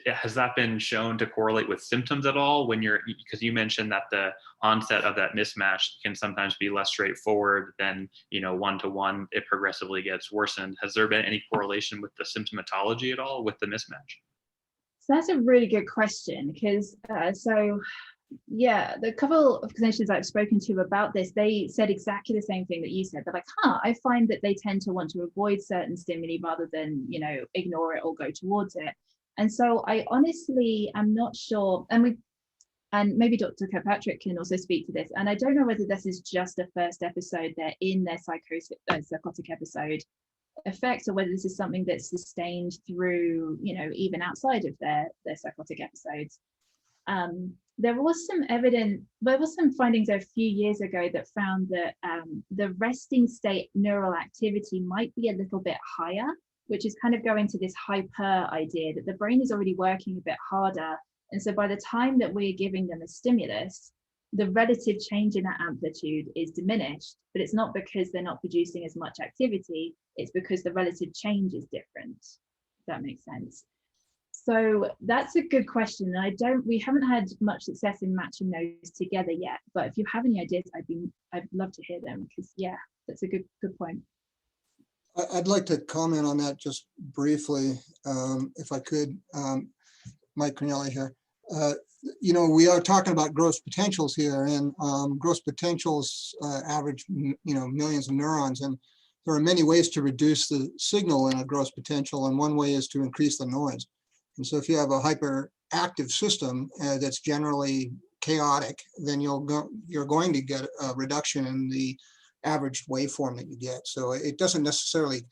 has that been shown to correlate with symptoms at all because you mentioned that the onset of that mismatch can sometimes be less straightforward than, one-to-one, it progressively gets worsened. Has there been any correlation with the symptomatology at all with the mismatch? So that's a really good question, because yeah, the couple of clinicians I've spoken to about this, they said exactly the same thing that you said. They're like, I find that they tend to want to avoid certain stimuli rather than, ignore it or go towards it. And so I honestly am not sure, and maybe Dr. Kirkpatrick can also speak to this, and I don't know whether this is just a first episode they're in their psychotic episode effect, or whether this is something that's sustained through, even outside of their psychotic episodes. there was some evidence, there was some findings a few years ago that found that the resting state neural activity might be a little bit higher, which is kind of going to this hyper idea that the brain is already working a bit harder. And so by the time that we're giving them a stimulus, the relative change in that amplitude is diminished, but it's not because they're not producing as much activity, it's because the relative change is different, if that makes sense. So that's a good question. We haven't had much success in matching those together yet, but if you have any ideas, I'd love to hear them, because yeah, that's a good point. I'd like to comment on that just briefly, if I could. Mike Cornelli here. You know, we are talking about gross potentials here, and gross potentials average, millions of neurons, and there are many ways to reduce the signal in a gross potential, and one way is to increase the noise. And so if you have a hyperactive system that's generally chaotic, then you're going to get a reduction in the average waveform that you get. So it doesn't necessarily,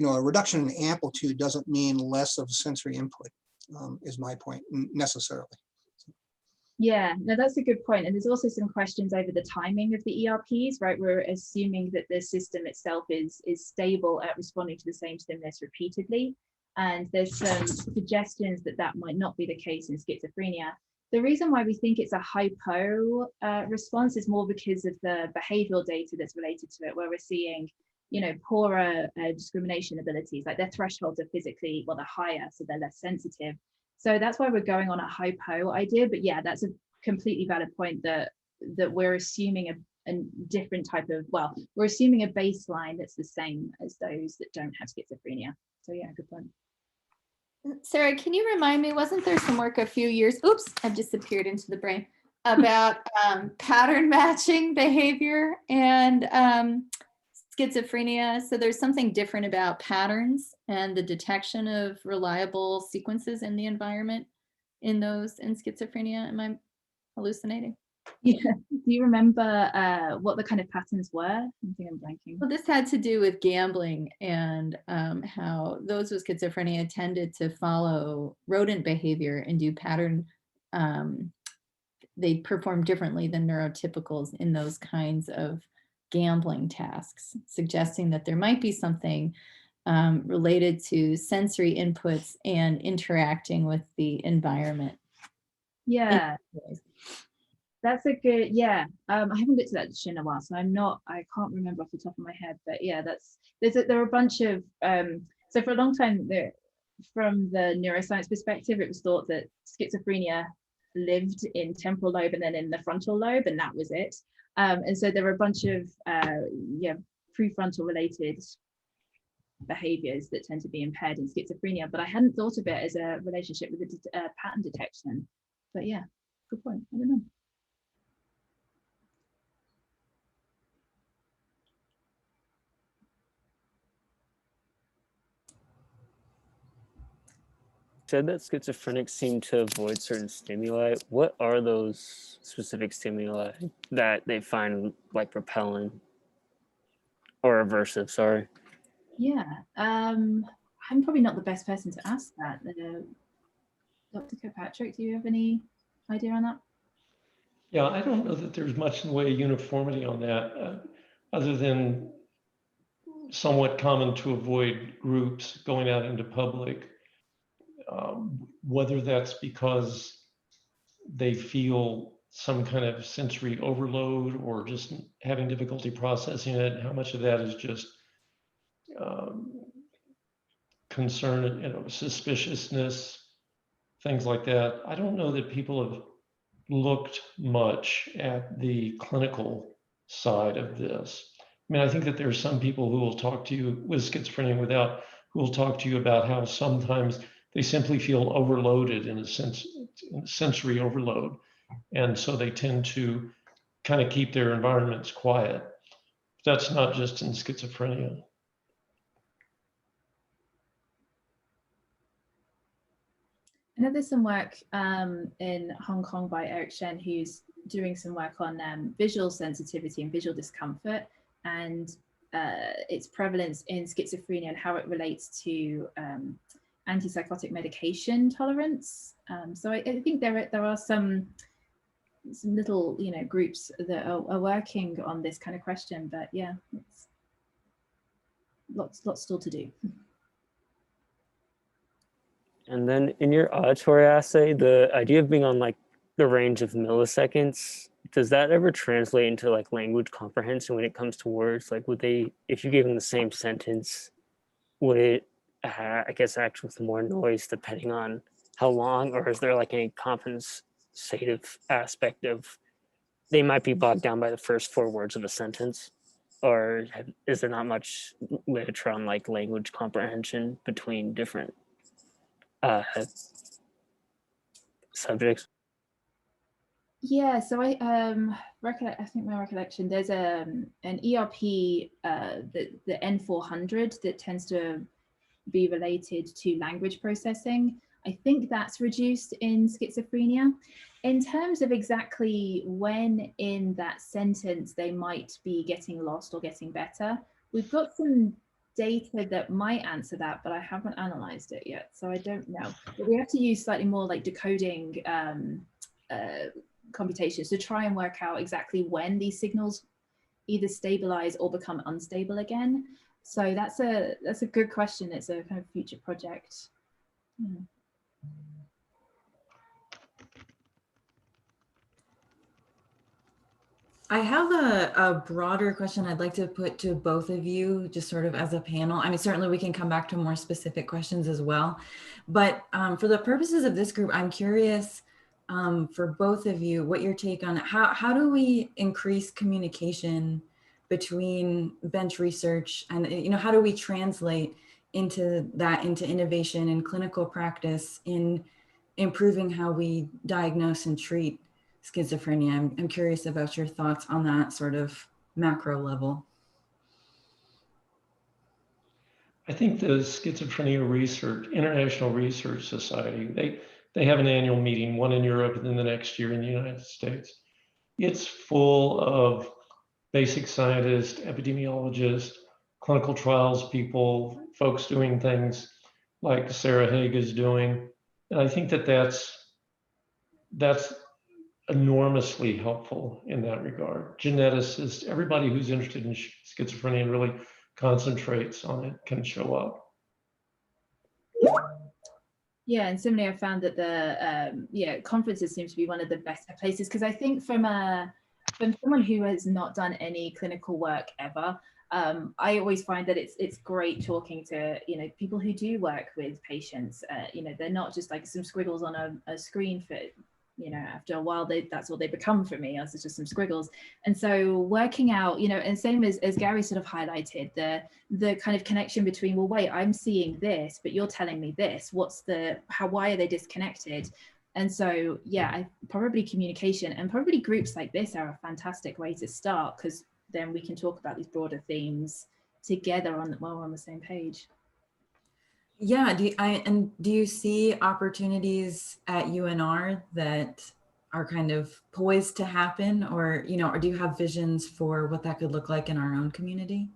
a reduction in amplitude doesn't mean less of sensory input, is my point, necessarily. Yeah, no, that's a good point. And there's also some questions over the timing of the ERPs, right? We're assuming that the system itself is stable at responding to the same stimulus repeatedly. And there's some suggestions that that might not be the case in schizophrenia. The reason why we think it's a hypo response is more because of the behavioral data that's related to it, where we're seeing, poorer discrimination abilities, like their thresholds are physically, well, they're higher, so they're less sensitive. So that's why we're going on a hypo idea. But yeah, that's a completely valid point that we're assuming a different type of, we're assuming a baseline that's the same as those that don't have schizophrenia. So yeah, good point. Sarah, can you remind me, wasn't there some work a few years, oops, I've disappeared into the brain, about pattern matching behavior and schizophrenia? So there's something different about patterns and the detection of reliable sequences in the environment in schizophrenia. Am I hallucinating? Yeah. Do you remember what the kind of patterns were? I think I'm blanking. Well, this had to do with gambling and how those with schizophrenia tended to follow rodent behavior and do pattern. They perform differently than neurotypicals in those kinds of gambling tasks, suggesting that there might be something related to sensory inputs and interacting with the environment. Yeah. That's a good, yeah. I haven't looked at that in a while, so I can't remember off the top of my head, but yeah, there are a bunch of, so for a long time, from the neuroscience perspective, it was thought that schizophrenia lived in temporal lobe and then in the frontal lobe, and that was it. And so there were a bunch of, prefrontal related behaviors that tend to be impaired in schizophrenia, but I hadn't thought of it as a relationship with the pattern detection. But yeah, good point. I don't know. Said that schizophrenics seem to avoid certain stimuli. What are those specific stimuli that they find like repelling or aversive? Sorry. Yeah, I'm probably not the best person to ask that. Dr. Kirkpatrick, do you have any idea on that? Yeah, I don't know that there's much in the way of uniformity on that, other than somewhat common to avoid groups going out into public. Whether that's because they feel some kind of sensory overload or just having difficulty processing it, how much of that is just concern, suspiciousness, things like that. I don't know that people have looked much at the clinical side of this. I mean, I think that there are some people who will talk to you with schizophrenia who will talk to you about how sometimes they simply feel overloaded in a sense, sensory overload. And so they tend to kind of keep their environments quiet. That's not just in schizophrenia. I know there's some work in Hong Kong by Eric Shen, who's doing some work on visual sensitivity and visual discomfort and its prevalence in schizophrenia and how it relates to antipsychotic medication tolerance. So I think there are some some little, groups that are working on this kind of question, but yeah, it's lots still to do. And then in your auditory assay, the idea of being on like the range of milliseconds, does that ever translate into like language comprehension when it comes to words? Like would they, if you gave them the same sentence, would it, I guess, act with more noise depending on how long, or is there like any compensative aspect of they might be bogged down by the first 4 words of a sentence? Or is there not much literature on like language comprehension between different subjects? Yeah, so I think my recollection, there's an ERP, the N400, that tends to be related to language processing. I think that's reduced in schizophrenia. In terms of exactly when in that sentence they might be getting lost or getting better, we've got some data that might answer that, but I haven't analyzed it yet, so I don't know. But we have to use slightly more like decoding computations to try and work out exactly when these signals either stabilize or become unstable again. So that's a good question. It's a kind of future project. I have a broader question I'd like to put to both of you, just sort of as a panel. I mean, certainly we can come back to more specific questions as well. But for the purposes of this group, I'm curious for both of you, what your take on how do we increase communication between bench research and, how do we translate into innovation in clinical practice in improving how we diagnose and treat schizophrenia? I'm curious about your thoughts on that sort of macro level. I think the Schizophrenia Research, International Research Society, they have an annual meeting, one in Europe and then the next year in the United States. It's full of basic scientists, epidemiologists, clinical trials people, folks doing things like Sarah Haigh is doing. And I think that's enormously helpful in that regard. Geneticists, everybody who's interested in schizophrenia and really concentrates on it can show up. Yeah, and similarly, I found that the conferences seem to be one of the better places, because I think from someone who has not done any clinical work ever, I always find that it's great talking to people who do work with patients. They're not just like some squiggles on a screen for after a while that's what they become for me, as it's just some squiggles. And so working out, and same as Gary sort of highlighted, the kind of connection between, well, wait, I'm seeing this, but you're telling me this. Why are they disconnected? And so, yeah, probably communication and probably groups like this are a fantastic way to start, because then we can talk about these broader themes together while we're on the same page. Yeah, do you see opportunities at UNR that are kind of poised to happen, or or do you have visions for what that could look like in our own community?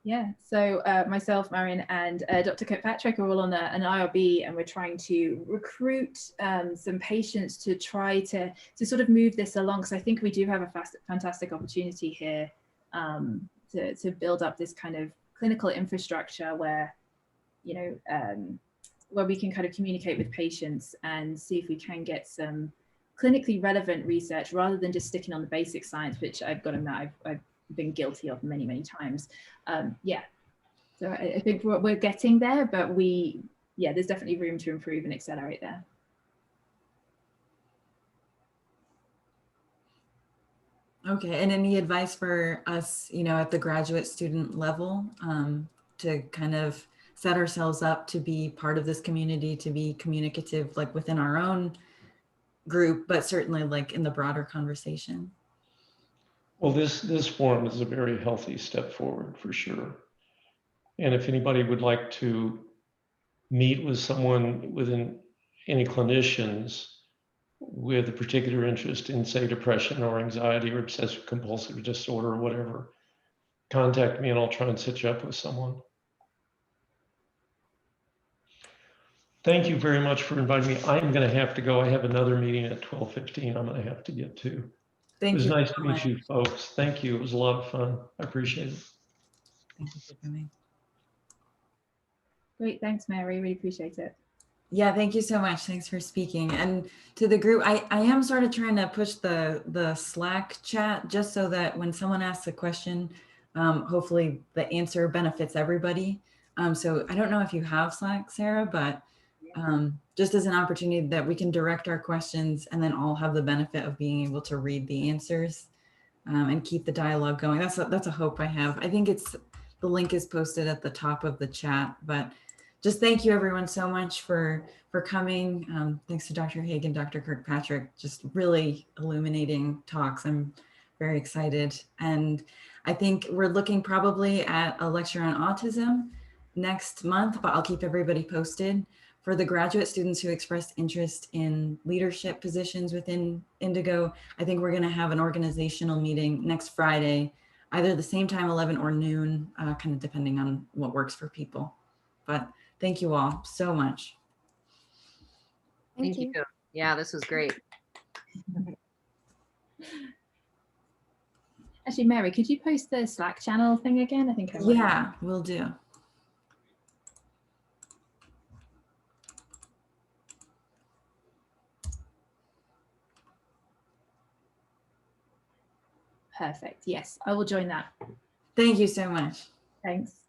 Yeah, so myself, Marion, and Dr. Kirkpatrick are all on an IRB, and we're trying to recruit some patients to try to sort of move this along. So I think we do have a fantastic opportunity here to build up this kind of clinical infrastructure where, where we can kind of communicate with patients and see if we can get some clinically relevant research rather than just sticking on the basic science, which I've got to admit I've been guilty of many, many times. Yeah, so I think we're getting there, but there's definitely room to improve and accelerate there. Okay, and any advice for us, at the graduate student level, to kind of set ourselves up to be part of this community, to be communicative, like within our own group, but certainly like in the broader conversation? Well, this forum is a very healthy step forward for sure. And if anybody would like to meet with someone any clinicians with a particular interest in, say, depression or anxiety or obsessive compulsive disorder or whatever, contact me and I'll try and set you up with someone. Thank you very much for inviting me. I am going to have to go. I have another meeting at 12:15 I'm going to have to get to. It Thank was you. nice so to much. meet you folks. Thank you. It was a lot of fun. I appreciate it. Thank you for coming. Great, thanks, Mary. Really appreciate it. Yeah, thank you so much. Thanks for speaking. And to the group, I am sort of trying to push the Slack chat just so that when someone asks a question, hopefully the answer benefits everybody. So I don't know if you have Slack, Sarah, but just as an opportunity that we can direct our questions and then all have the benefit of being able to read the answers and keep the dialogue going. That's a hope I have. I think the link is posted at the top of the chat, but just thank you everyone so much for coming. Thanks to Dr. Haigh and Dr. Kirkpatrick, just really illuminating talks. I'm very excited. And I think we're looking probably at a lecture on autism next month, but I'll keep everybody posted. For the graduate students who expressed interest in leadership positions within INDIGO, I think we're gonna have an organizational meeting next Friday, either the same time, 11 or noon, kind of depending on what works for people. But thank you all so much. Thank you. Yeah, this was great. Actually, Mary, could you post the Slack channel thing again? I think I Yeah, will do. Perfect. Yes, I will join that. Thank you so much. Thanks.